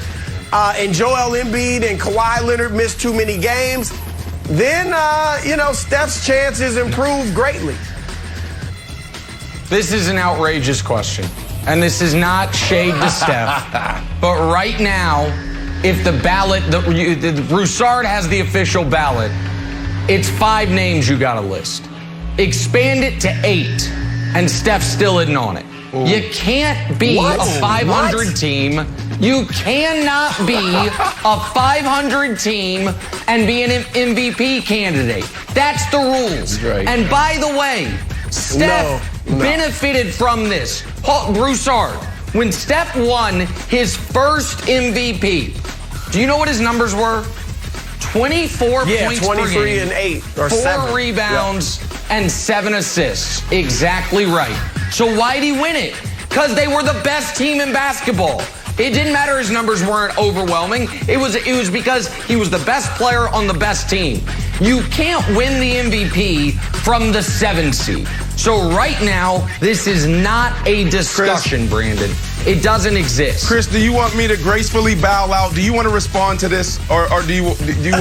and Joel Embiid and Kawhi Leonard miss too many games, then, Steph's chances improve greatly. This is an outrageous question. And this is not shade to Steph. But right now, if the ballot, Broussard has the official ballot, it's 5 names you got to list. Expand it to 8, and Steph still isn't on it. Ooh. You can't be a 500 team. You cannot be a 500 team and be an MVP candidate. That's the rules. Right. And by the way, Steph benefited from this. Broussard, when Steph won his first MVP, do you know what his numbers were? 24 points 23 per game, and 8 or 4 7 rebounds and 7 assists. Exactly right. So why'd he win it? Because they were the best team in basketball. It didn't matter his numbers weren't overwhelming. It was because he was the best player on the best team. You can't win the MVP from the 7 seed. So right now, this is not a discussion, Brandon. It doesn't exist. Chris, do you want me to gracefully bow out? Do you want to respond to this, or do you want me to go?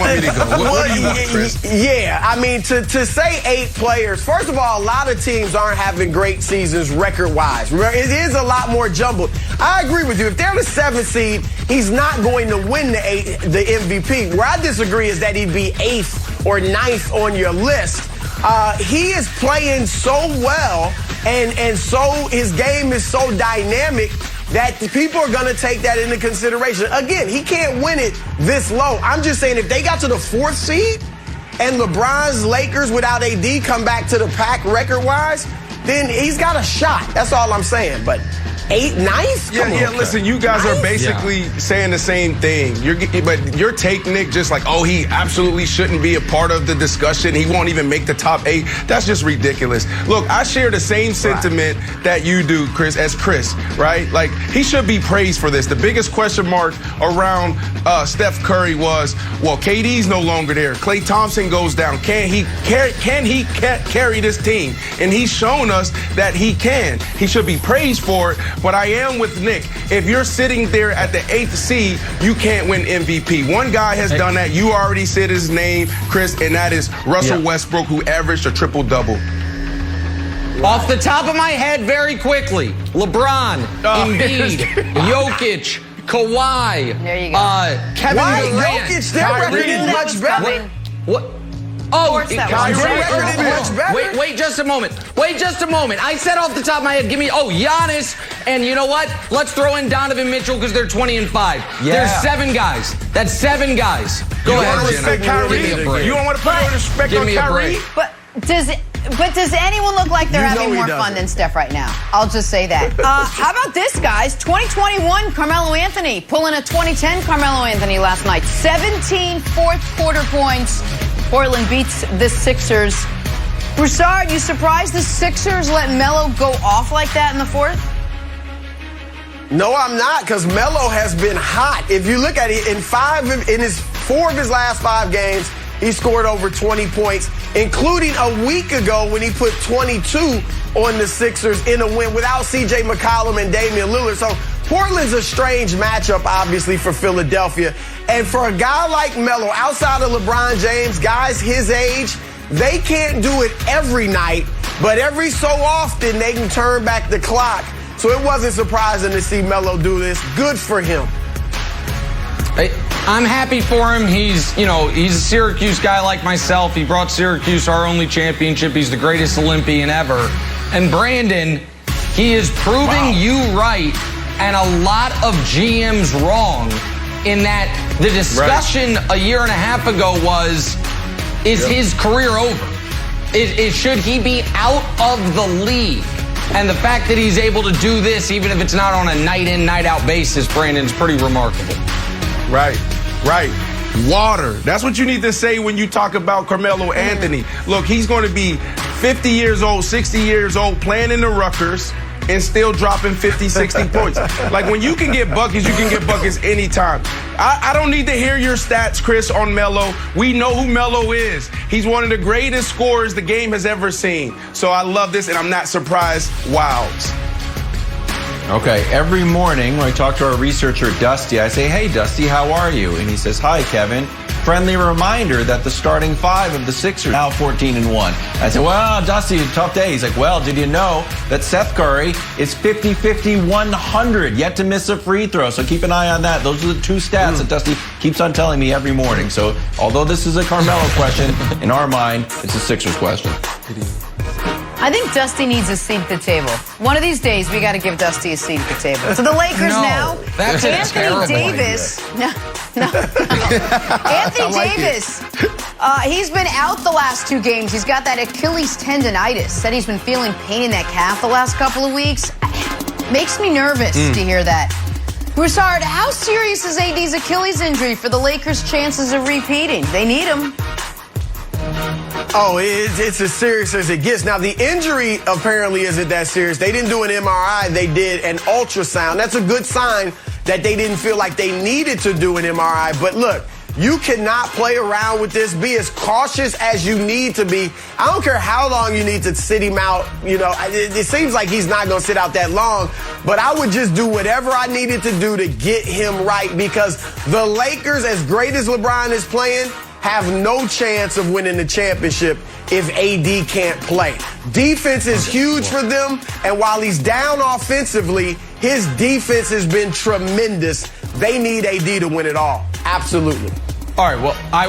What do you want, Chris? Yeah, I mean, to say 8 players, first of all, a lot of teams aren't having great seasons record-wise. Remember, it is a lot more jumbled. I agree with you. If they're the 7th seed, he's not going to win the MVP. Where I disagree is that he'd be 8th or 9th on your list. He is playing so well, and so his game is so dynamic that people are going to take that into consideration. Again, he can't win it this low. I'm just saying if they got to the 4th seed and LeBron's Lakers without AD come back to the pack record-wise, then he's got a shot. That's all I'm saying. But 8th, 9th? Yeah, listen, you guys are basically saying the same thing. But your take, Nick, just like, oh, he absolutely shouldn't be a part of the discussion. He won't even make the top 8. That's just ridiculous. Look, I share the same sentiment that you do, Chris, as Chris, right? Like, he should be praised for this. The biggest question mark around Steph Curry was, well, KD's no longer there. Klay Thompson goes down. Can he carry this team? And he's shown us that he can. He should be praised for it. But I am with Nick. If you're sitting there at the 8th seed, you can't win MVP. One guy has done that. You already said his name, Chris, and that is Russell Westbrook, who averaged a triple-double. Off the top of my head, very quickly, LeBron, Embiid, Jokic, Kawhi, there you go. Kevin Durant. Jokic, their record is much better. What? Oh, Kyrie. Wait just a moment. I said off the top of my head, Giannis, and you know what? Let's throw in Donovan Mitchell because they're 20-5. Yeah. There's 7 guys. That's 7 guys. Go ahead, Jenna. Give me a break. You don't want to put respect on Kyrie? But does anyone look like they're having more fun than Steph right now? I'll just say that. How about this, guys? 2021 Carmelo Anthony pulling a 2010 Carmelo Anthony last night. 17 fourth-quarter points. Portland beats the Sixers. Broussard, you surprised the Sixers let Melo go off like that in the 4th? No, I'm not, because Melo has been hot. If you look at it, in 4 of his last 5 games, he scored over 20 points, including a week ago when he put 22 on the Sixers in a win without C.J. McCollum and Damian Lillard. So Portland's a strange matchup, obviously, for Philadelphia. And for a guy like Melo, outside of LeBron James, guys his age, they can't do it every night, but every so often they can turn back the clock. So it wasn't surprising to see Melo do this. Good for him. I'm happy for him. He's a Syracuse guy like myself. He brought Syracuse our only championship. He's the greatest Olympian ever. And Brandon, he is proving you right and a lot of GMs wrong in that the discussion a year and a half ago was, is his career over? Should he be out of the league? And the fact that he's able to do this, even if it's not on a night-in, night-out basis, Brandon's pretty remarkable. Right. Water. That's what you need to say when you talk about Carmelo Anthony. Look, he's going to be 50 years old, 60 years old, playing in the Rutgers and still dropping 50, 60 points. Like, when you can get buckets, you can get buckets anytime. I don't need to hear your stats, Chris, on Melo. We know who Melo is. He's one of the greatest scorers the game has ever seen. So I love this, and I'm not surprised. Wow. Okay, every morning when I talk to our researcher, Dusty, I say, hey, Dusty, how are you? And he says, hi, Kevin. friendly reminder that the starting 5 of the Sixers now 14-1. I said, well, Dusty, tough day. He's like, well, did you know that Seth Curry is 50-50-100, yet to miss a free throw? So keep an eye on that. Those are the 2 stats that Dusty keeps on telling me every morning. So although this is a Carmelo question, in our mind, it's a Sixers question. I think Dusty needs a seat at the table. One of these days, we got to give Dusty a seat at the table. So the Lakers now. That's Anthony Davis. No. Anthony Davis. He's been out the last 2 games. He's got that Achilles tendonitis. Said he's been feeling pain in that calf the last couple of weeks. Makes me nervous to hear that. Broussard, how serious is AD's Achilles injury for the Lakers' chances of repeating? They need him. Oh, it's as serious as it gets. Now, the injury apparently isn't that serious. They didn't do an MRI. They did an ultrasound. That's a good sign that they didn't feel like they needed to do an MRI. But look, you cannot play around with this. Be as cautious as you need to be. I don't care how long you need to sit him out. You know, it seems like he's not going to sit out that long. But I would just do whatever I needed to do to get him right, because the Lakers, as great as LeBron is playing, have no chance of winning the championship if AD can't play. Defense is huge for them, and while he's down offensively, his defense has been tremendous. They need AD to win it all. Absolutely. All right, well, I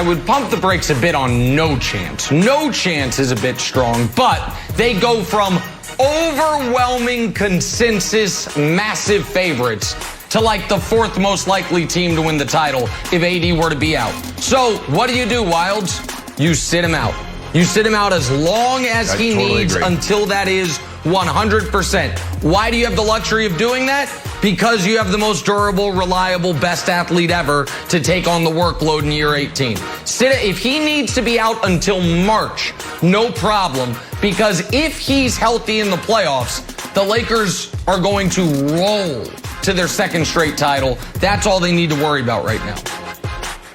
would pump the brakes a bit on no chance. No chance is a bit strong, but they go from overwhelming consensus, massive favorites to like the 4th most likely team to win the title if AD were to be out. So what do, Wilds? You sit him out. You sit him out as long as he needs until that is 100%. Why do you have the luxury of doing that? Because you have the most durable, reliable, best athlete ever to take on the workload in year 18. If he needs to be out until March, no problem, because if he's healthy in the playoffs, the Lakers are going to roll to their 2nd straight title. That's all they need to worry about right now.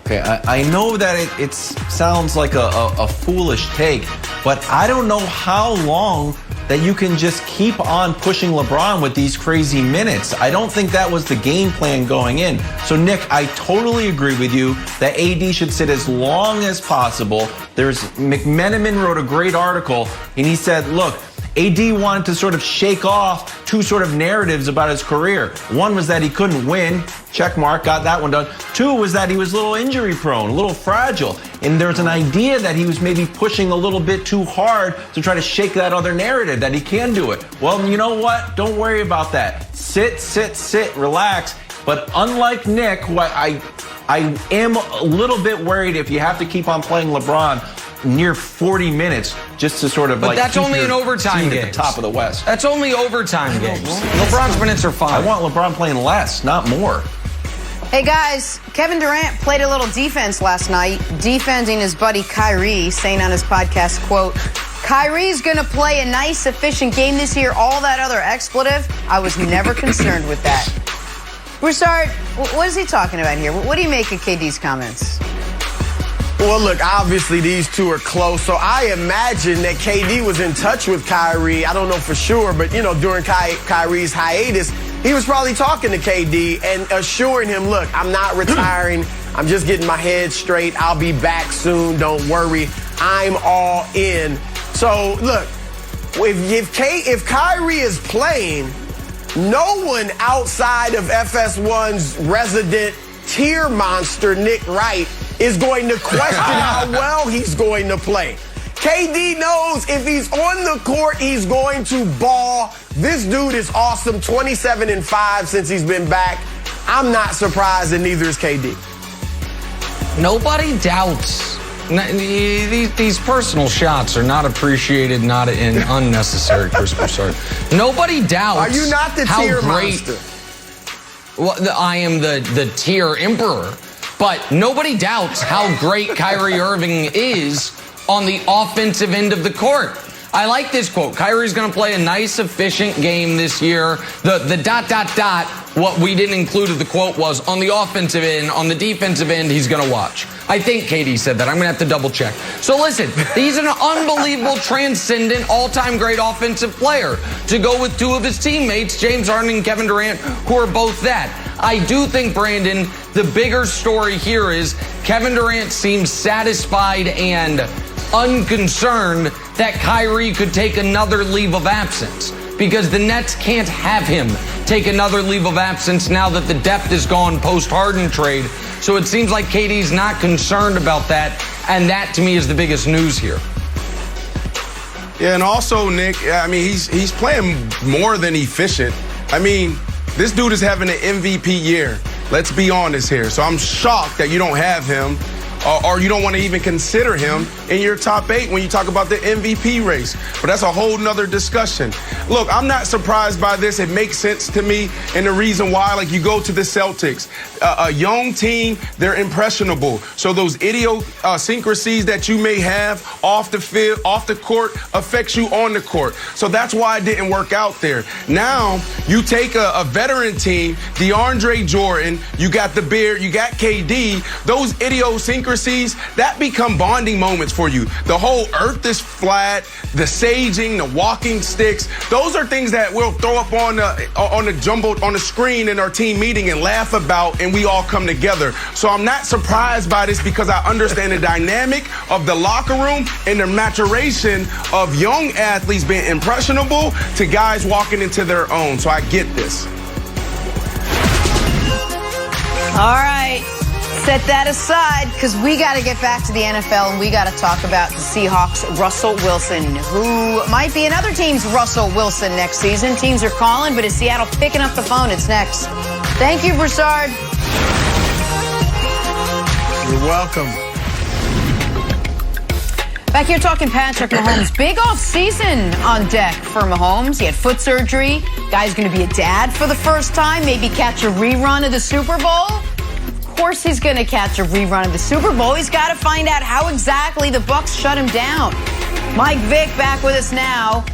Okay, I know that it sounds like a foolish take, but I don't know how long that you can just keep on pushing LeBron with these crazy minutes. I don't think that was the game plan going in. So, Nick, I totally agree with you that AD should sit as long as possible. McMenamin wrote a great article, and he said, look, AD wanted to sort of shake off 2 sort of narratives about his career. One was that he couldn't win. Check mark, got that one done. 2 was that he was a little injury prone, a little fragile. And there's an idea that he was maybe pushing a little bit too hard to try to shake that other narrative that he can do it. Well, you know what? Don't worry about that. Sit, relax. But unlike Nick, who I am a little bit worried if you have to keep on playing LeBron near 40 minutes just to sort of but that's only an overtime game at the top of the West. That's only overtime games. LeBron's minutes are fine. I want LeBron playing less, not more. Hey guys, Kevin Durant played a little defense last night, defending his buddy Kyrie, saying on his podcast, quote, Kyrie's gonna play a nice, efficient game this year, all that other expletive. I was never concerned with that. Broussard, what is he talking about here? What do you make of KD's comments? Well, look, obviously these 2 are close, so I imagine that KD was in touch with Kyrie. I don't know for sure, but, you know, during Kyrie's hiatus, he was probably talking to KD and assuring him, look, I'm not retiring. I'm just getting my head straight. I'll be back soon. Don't worry. I'm all in. So, look, if Kyrie is playing, no one outside of FS1's resident tier monster, Nick Wright, is going to question how well he's going to play. KD knows if he's on the court, he's going to ball. This dude is awesome, 27-5 since he's been back. I'm not surprised, and neither is KD. Nobody doubts. These personal shots are not appreciated, not unnecessary, Chris Broussard. Nobody doubts. Are you not the tier monster? Well, I am the tier emperor. But nobody doubts how great Kyrie Irving is on the offensive end of the court. I like this quote. Kyrie's going to play a nice, efficient game this year. The ... What we didn't include in the quote was on the offensive end, on the defensive end, he's going to watch. I think KD said that. I'm going to have to double check. So listen, he's an unbelievable, transcendent, all-time great offensive player. To go with 2 of his teammates, James Harden and Kevin Durant, who are both that. I do think, Brandon, the bigger story here is Kevin Durant seems satisfied and unconcerned that Kyrie could take another leave of absence, because the Nets can't have him take another leave of absence now that the depth is gone post-Harden trade. So it seems like KD's not concerned about that, and that to me is the biggest news here. Yeah, and also, Nick, I mean, he's playing more than efficient. I mean, this dude is having an MVP year. Let's be honest here. So I'm shocked that you don't have him, or you don't want to even consider him in your top 8 when you talk about the MVP race. But that's a whole nother discussion. Look, I'm not surprised by this. It makes sense to me. And the reason why, like, you go to the Celtics, a young team, they're impressionable. So those idiosyncrasies that you may have off the field, off the court, affects you on the court. So that's why it didn't work out there. Now, you take a veteran team, DeAndre Jordan, you got the Beard, you got KD, those idiosyncrasies, that become bonding moments for you. The whole earth is flat, the saging, the walking sticks, those are things that we'll throw up on the screen in our team meeting and laugh about, and we all come together. So I'm not surprised by this, because I understand the dynamic of the locker room and the maturation of young athletes being impressionable to guys walking into their own. So I get this. All right. Set that aside, because we got to get back to the NFL, and we got to talk about the Seahawks' Russell Wilson, who might be another team's Russell Wilson next season. Teams are calling, but is Seattle picking up the phone? It's next. Thank you, Broussard. You're welcome. Back here talking Patrick Mahomes. Big off season on deck for Mahomes. He had foot surgery. Guy's going to be a dad for the first time. Maybe catch a rerun of the Super Bowl. Of course he's going to catch a rerun of the Super Bowl. He's got to find out how exactly the Bucs shut him down. Mike Vick back with us now.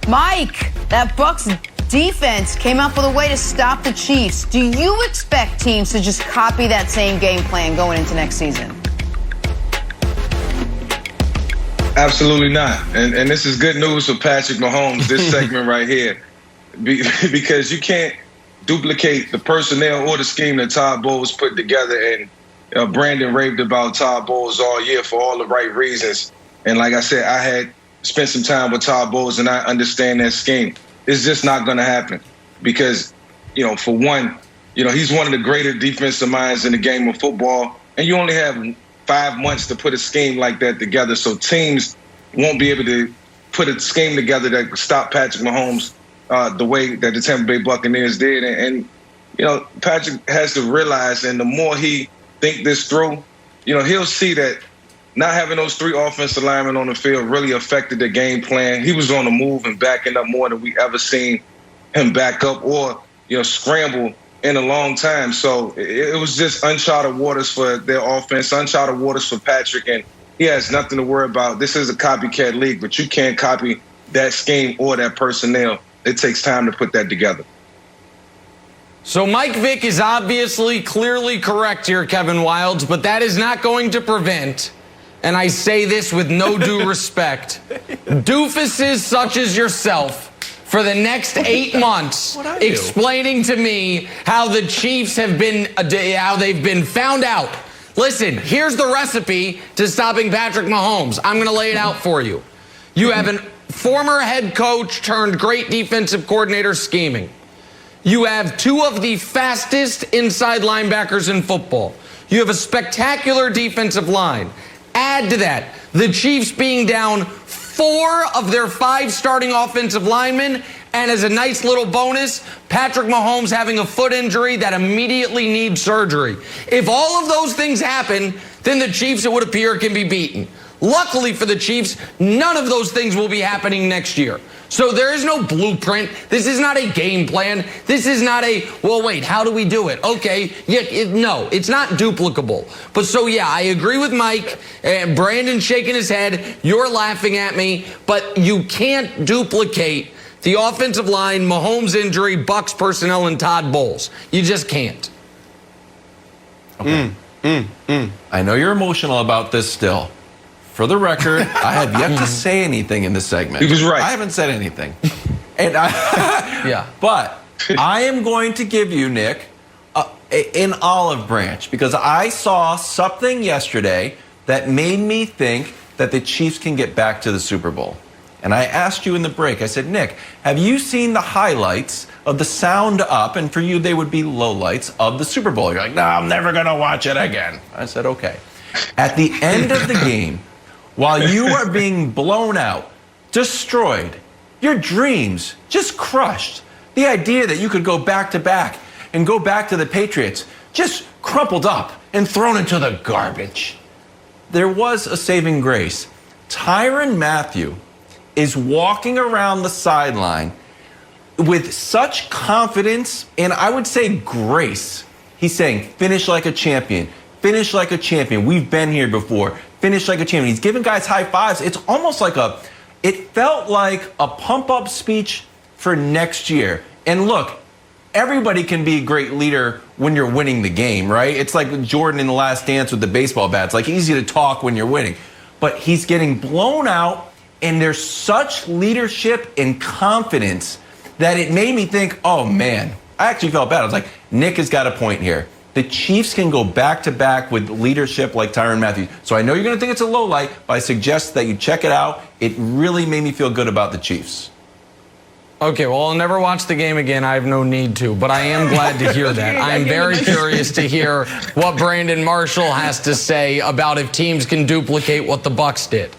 Mike, that Bucs defense came up with a way to stop the Chiefs. Do you expect teams to just copy that same game plan going into next season? Absolutely not. And this is good news for Patrick Mahomes, this segment right here, because you can't duplicate the personnel or the scheme that Todd Bowles put together. And Brandon raved about Todd Bowles all year for all the right reasons. And like I said, I had spent some time with Todd Bowles, and I understand that scheme. It's just not going to happen because, for one, he's one of the greater defensive minds in the game of football, and you only have 5 months to put a scheme like that together. So teams won't be able to put a scheme together that could stop Patrick Mahomes the way that the Tampa Bay Buccaneers did. And Patrick has to realize, and the more he think this through, he'll see that not having those 3 offensive linemen on the field really affected the game plan. He was on the move and backing up more than we ever seen him back up or, scramble in a long time. So it was just uncharted waters for their offense, uncharted waters for Patrick, and he has nothing to worry about. This is a copycat league, but you can't copy that scheme or that personnel. It takes time to put that together. So Mike Vick is obviously clearly correct here, Kevin Wildes, but that is not going to prevent, and I say this with no due respect, doofuses such as yourself for the next 8 months explaining to me how the Chiefs have been, how they've been found out. Listen, here's the recipe to stopping Patrick Mahomes. I'm going to lay it out for you. You have a former head coach turned great defensive coordinator scheming. You have 2 of the fastest inside linebackers in football. You have a spectacular defensive line. Add to that, the Chiefs being down 4 of their 5 starting offensive linemen, and as a nice little bonus, Patrick Mahomes having a foot injury that immediately needs surgery. If all of those things happen, then the Chiefs, it would appear, can be beaten. Luckily for the Chiefs, none of those things will be happening next year. So there is no blueprint. This is not a game plan. This is not a, well, wait, how do we do it? Okay, no, it's not duplicable. But so, yeah, I agree with Mike. Brandon shaking his head. You're laughing at me. But you can't duplicate the offensive line, Mahomes injury, Bucs personnel, and Todd Bowles. You just can't. Okay. I know you're emotional about this still. For the record, I have yet to say anything in this segment. He was right. I haven't said anything. And but I am going to give you, Nick, an olive branch because I saw something yesterday that made me think that the Chiefs can get back to the Super Bowl. And I asked you in the break, I said, Nick, have you seen the highlights of the sound up, and for you they would be lowlights, of the Super Bowl? You're like, no, I'm never going to watch it again. I said, okay. At the end of the game, while you are being blown out, destroyed, your dreams just crushed, the idea that you could go back to back and go back to the Patriots just crumpled up and thrown into the garbage. There was a saving grace. Tyrann Mathieu is walking around the sideline with such confidence and I would say grace. He's saying, finish like a champion. Finish like a champion. We've been here before. Finish like a champion. He's giving guys high fives. It's almost like it felt like a pump-up speech for next year. And look, everybody can be a great leader when you're winning the game, right? It's like Jordan in The Last Dance with the baseball bat. It's like easy to talk when you're winning. But he's getting blown out, and there's such leadership and confidence that it made me think, oh, man, I actually felt bad. I was like, Nick has got a point here. The Chiefs can go back-to-back with leadership like Tyrann Mathieu. So I know you're going to think it's a low light, but I suggest that you check it out. It really made me feel good about the Chiefs. Okay, well, I'll never watch the game again. I have no need to, but I am glad to hear that. I'm very curious to hear what Brandon Marshall has to say about if teams can duplicate what the Bucs did.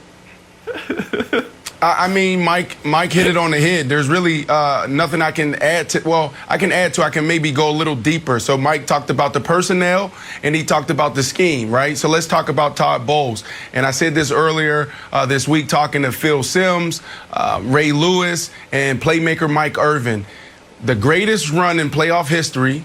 I mean, Mike hit it on the head. There's really nothing I can add to. Well, I can maybe go a little deeper. So Mike talked about the personnel and he talked about the scheme, right? So let's talk about Todd Bowles. And I said this earlier this week talking to Phil Simms, Ray Lewis, and playmaker Mike Irvin. The greatest run in playoff history,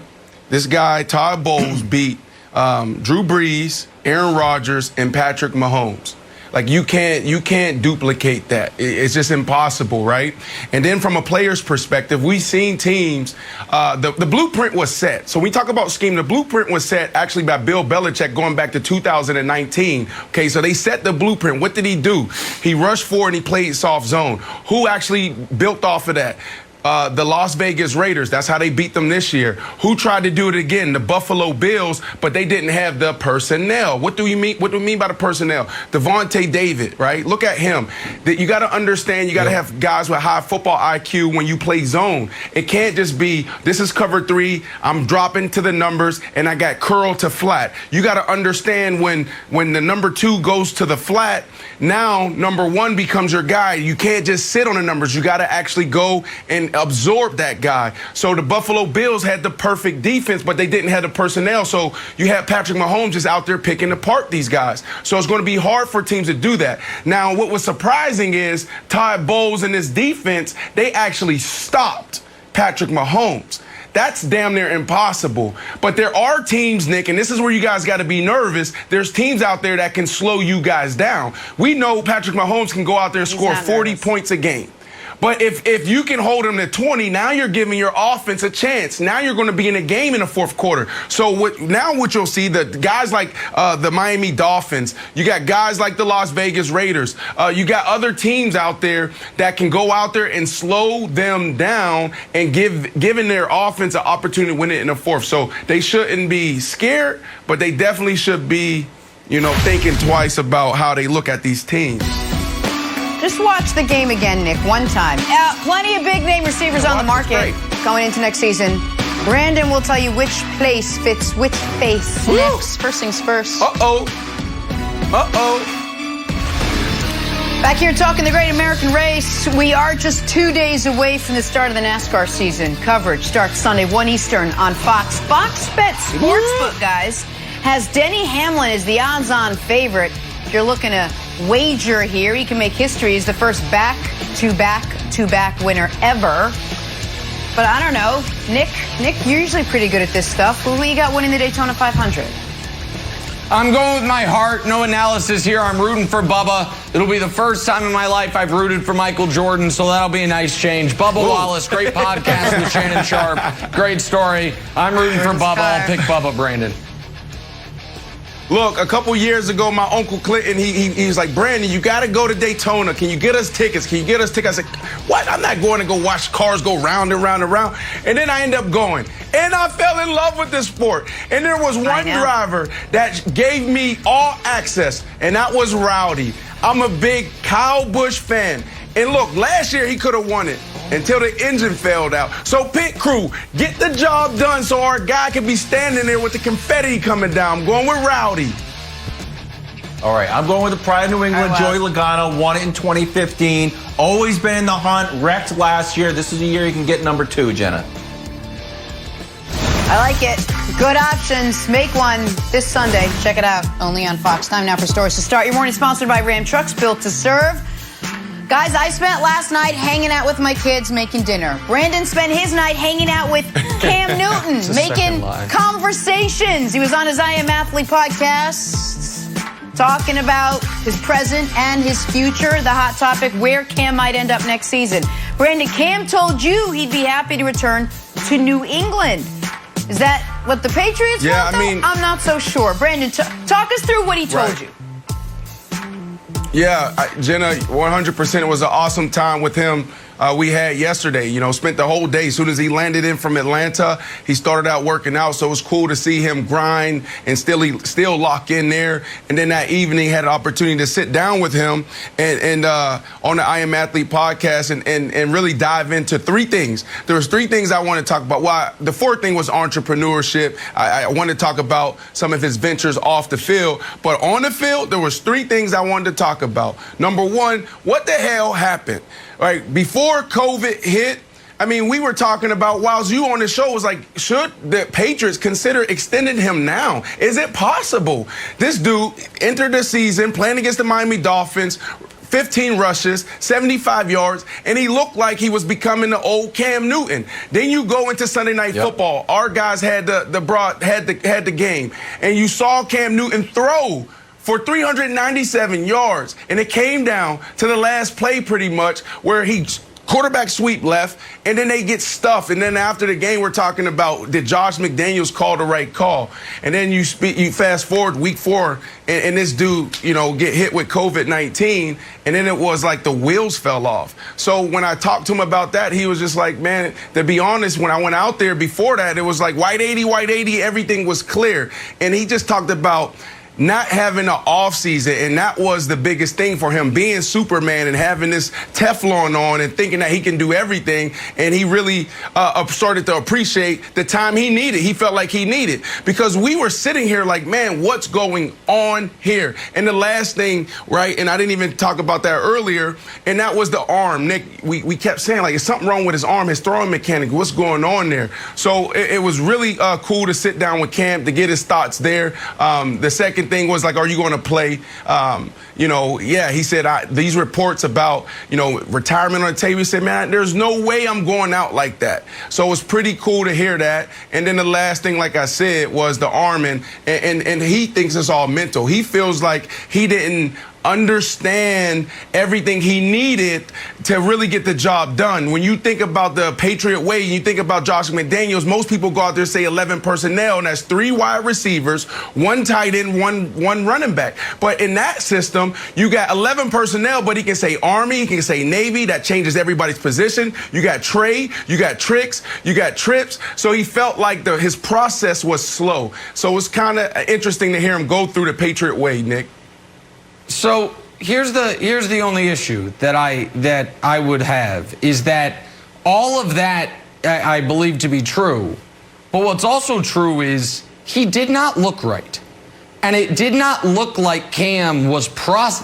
this guy, Todd Bowles, beat Drew Brees, Aaron Rodgers, and Patrick Mahomes. Like you can't duplicate that. It's just impossible, right? And then from a player's perspective, we've seen teams, the blueprint was set. So when we talk about scheme, the blueprint was set actually by Bill Belichick going back to 2019. Okay, so they set the blueprint. What did he do? He rushed forward and he played soft zone. Who actually built off of that? The Las Vegas Raiders. That's how they beat them this year. Who tried to do it again? The Buffalo Bills, but they didn't have the personnel. What do we mean by the personnel? Devontae David, right? Look at him. You got to understand, you got to have guys with high football IQ when you play zone. It can't just be, this is cover 3, I'm dropping to the numbers, and I got curl to flat. You got to understand when the number 2 goes to the flat, now number 1 becomes your guy. You can't just sit on the numbers. You got to actually go and absorb that guy. So the Buffalo Bills had the perfect defense, but they didn't have the personnel. So you had Patrick Mahomes just out there picking apart these guys. So it's going to be hard for teams to do that. Now, what was surprising is Todd Bowles and his defense, they actually stopped Patrick Mahomes. That's damn near impossible. But there are teams, Nick, and this is where you guys got to be nervous. There's teams out there that can slow you guys down. We know Patrick Mahomes can go out there and score 40 points a game. But if you can hold them to 20, now you're giving your offense a chance. Now you're going to be in a game in the fourth quarter. So what you'll see, the guys like the Miami Dolphins, you got guys like the Las Vegas Raiders, you got other teams out there that can go out there and slow them down and giving their offense an opportunity to win it in the fourth. So they shouldn't be scared, but they definitely should be, thinking twice about how they look at these teams. Just watch the game again, Nick, one time. Plenty of big-name receivers on the market going into next season. Brandon will tell you which place fits which face next. First things first. Uh-oh. Back here talking the Great American Race. We are just 2 days away from the start of the NASCAR season. Coverage starts Sunday, 1 Eastern on Fox. Fox Bet Sportsbook, guys, has Denny Hamlin as the odds-on favorite. If you're looking to wager here, you can make history as the first back-to-back-to-back winner ever. But I don't know. Nick, you're usually pretty good at this stuff. Who you got winning the Daytona 500? I'm going with my heart. No analysis here. I'm rooting for Bubba. It'll be the first time in my life I've rooted for Michael Jordan, so that'll be a nice change. Bubba Wallace, great podcast with Shannon Sharp. Great story. I'm rooting for Bubba. I'll pick Bubba, Brandon. Look, a couple years ago, my Uncle Clinton, he was like, Brandon, you got to go to Daytona. Can you get us tickets? Can you get us tickets? I said, what? I'm not going to go watch cars go round and round and round. And then I ended up going. And I fell in love with this sport. And there was one driver that gave me all access, and that was Rowdy. I'm a big Kyle Busch fan. And look, last year he could have won it until the engine failed out. So pit crew, get the job done so our guy can be standing there with the confetti coming down. I'm going with Rowdy. All right, I'm going with the pride of New England. Joey Logano won it in 2015. Always been in the hunt. Wrecked last year. This is the year you can get number 2, Jenna. I like it. Good options. Make one this Sunday. Check it out. Only on Fox. Time now for Stories to Start Your Morning, sponsored by Ram Trucks, built to serve. Guys, I spent last night hanging out with my kids making dinner. Brandon spent his night hanging out with Cam Newton, making conversations. He was on his I Am Athlete podcast, talking about his present and his future. The hot topic, where Cam might end up next season. Brandon, Cam told you he'd be happy to return to New England. Is that what the Patriots want, though? I'm not so sure. Brandon, talk us through what he told you. Yeah, Jenna, 100%. It was an awesome time with him we had yesterday. You know, spent the whole day. As soon as he landed in from Atlanta, he started out working out. So it was cool to see him grind and still lock in there. And then that evening, had an opportunity to sit down with him and on the I Am Athlete podcast and really dive into 3 things. There was 3 things I want to talk about. Well, the 4th thing was entrepreneurship. I want to talk about some of his ventures off the field. But on the field, there was 3 things I wanted to talk about. Number 1, what the hell happened? Right, before COVID hit, I mean, we were talking about, while you on the show, was like, should the Patriots consider extending him now? Is it possible? This dude entered the season playing against the Miami Dolphins, 15 rushes, 75 yards, and he looked like he was becoming the old Cam Newton. Then you go into Sunday Night Football. Our guys had the game, and you saw Cam Newton throw for 397 yards. And it came down to the last play pretty much where he quarterback sweep left, and then they get stuffed. And then after the game, we're talking about, did Josh McDaniels call the right call? And then you fast forward week 4, and this dude, you know, get hit with COVID-19, and then it was like the wheels fell off. So when I talked to him about that, he was just like, man, to be honest, when I went out there before that, it was like white 80, everything was clear. And he just talked about not having an off season, and that was the biggest thing for him, being Superman and having this Teflon on and thinking that he can do everything. And he really started to appreciate the time he needed. He felt like he needed, because we were sitting here like, man, what's going on here? And the last thing, right, and I didn't even talk about that earlier, and that was the arm. Nick, we kept saying, like, is something wrong with his arm, his throwing mechanic? What's going on there? So it was really cool to sit down with Cam to get his thoughts there. The second thing was like, are you going to play? You know, yeah, he said, these reports about, you know, retirement on the table. He said, man, there's no way I'm going out like that. So it was pretty cool to hear that. And then the last thing, like I said, was the arm, and he thinks it's all mental. He feels like he didn't understand everything he needed to really get the job done. When you think about the Patriot way, and you think about Josh McDaniels, most people go out there and say 11 personnel, and that's 3 wide receivers, 1 tight end, one running back. But in that system, you got 11 personnel, but he can say Army, he can say Navy. That changes everybody's position. You got Trey, you got Tricks, you got Trips. So he felt like his process was slow. So it was kind of interesting to hear him go through the Patriot way, Nick. So here's the only issue that I would have, is that all of that I believe to be true, but what's also true is he did not look right, and it did not look like Cam was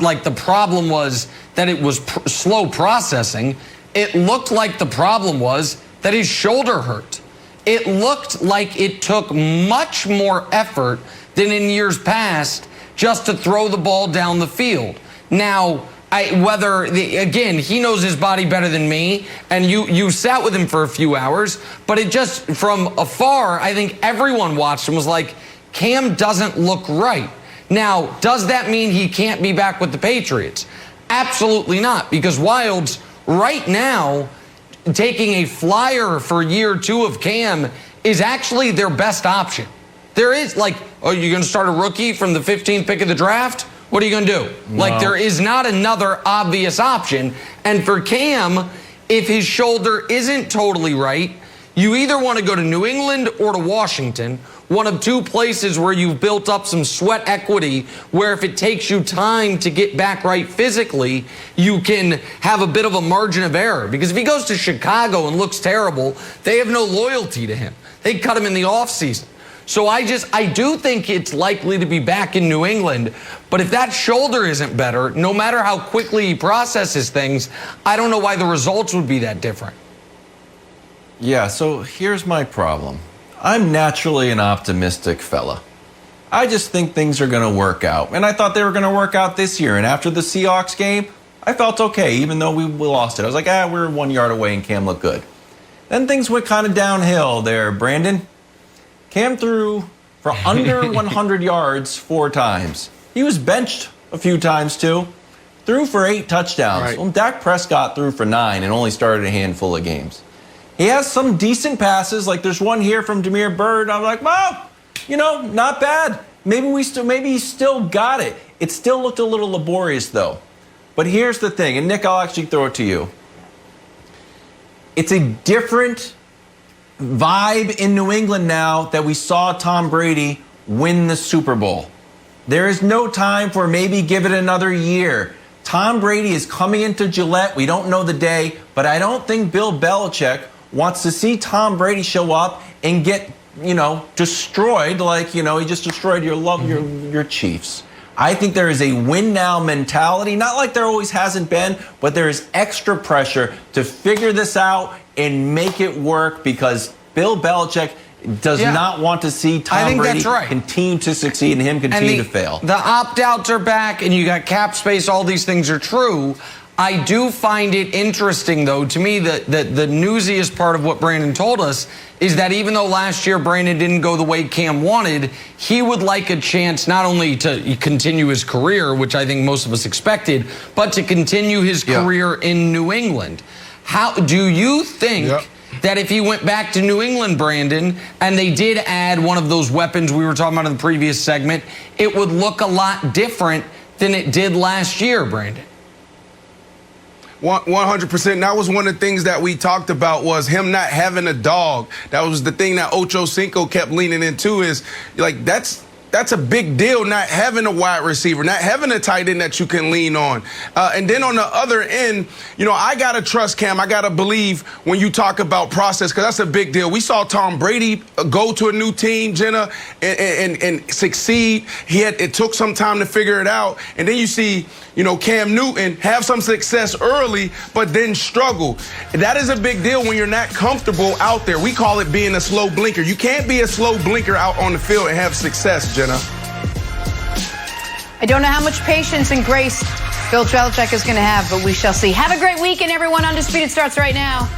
like the problem was that it was slow processing. It looked like the problem was that his shoulder hurt. It looked like it took much more effort than in years past just to throw the ball down the field. Now, again, he knows his body better than me, and you sat with him for a few hours, but it just, from afar, I think everyone watched and was like, Cam doesn't look right. Now, does that mean he can't be back with the Patriots? Absolutely not, because Wilds, right now, taking a flyer for year 2 of Cam is actually their best option. There is, like, oh, you're going to start a rookie from the 15th pick of the draft? What are you going to do? No. Like, there is not another obvious option. And for Cam, if his shoulder isn't totally right, you either want to go to New England or to Washington, one of two places where you've built up some sweat equity, where if it takes you time to get back right physically, you can have a bit of a margin of error. Because if he goes to Chicago and looks terrible, they have no loyalty to him. They cut him in the offseason. So I do think it's likely to be back in New England. But if that shoulder isn't better, no matter how quickly he processes things, I don't know why the results would be that different. Yeah, so here's my problem. I'm naturally an optimistic fella. I just think things are going to work out. And I thought they were going to work out this year. And after the Seahawks game, I felt okay, even though we lost it. I was like, we're 1 yard away and Cam looked good. Then things went kind of downhill there, Brandon. Cam threw for under 100 yards 4 times. He was benched a few times, too. Threw for 8 touchdowns. Right. Well, Dak Prescott threw for 9 and only started a handful of games. He has some decent passes, like there's one here from Damiere Byrd. I'm like, well, not bad. Maybe he still got it. It still looked a little laborious, though. But here's the thing, and Nick, I'll actually throw it to you. It's a different vibe in New England now that we saw Tom Brady win the Super Bowl. There is no time for maybe give it another year. Tom Brady is coming into Gillette. We don't know the day, but I don't think Bill Belichick wants to see Tom Brady show up and get, destroyed like, he just destroyed your Chiefs. I think there is a win now mentality, not like there always hasn't been, but there is extra pressure to figure this out and make it work because Bill Belichick does not want to see Tom Brady continue to succeed and him continue to fail. The opt-outs are back and you got cap space. All these things are true. I do find it interesting, though, to me, that the newsiest part of what Brandon told us is that even though last year Brandon didn't go the way Cam wanted, he would like a chance not only to continue his career, which I think most of us expected, but to continue his career in New England. How do you think that if he went back to New England, Brandon, and they did add one of those weapons we were talking about in the previous segment, it would look a lot different than it did last year, Brandon? 100%. That was one of the things that we talked about was him not having a dog. That was the thing that Ocho Cinco kept leaning into is like that's a big deal, not having a wide receiver, not having a tight end that you can lean on. And then on the other end, I got to trust Cam. I got to believe when you talk about process, because that's a big deal. We saw Tom Brady go to a new team, Jenna, and succeed. It took some time to figure it out. And then you see, Cam Newton have some success early, but then struggle. That is a big deal when you're not comfortable out there. We call it being a slow blinker. You can't be a slow blinker out on the field and have success, Jenna. I don't know how much patience and grace Bill Belichick is going to have, but we shall see. Have a great weekend, everyone. Undisputed starts right now.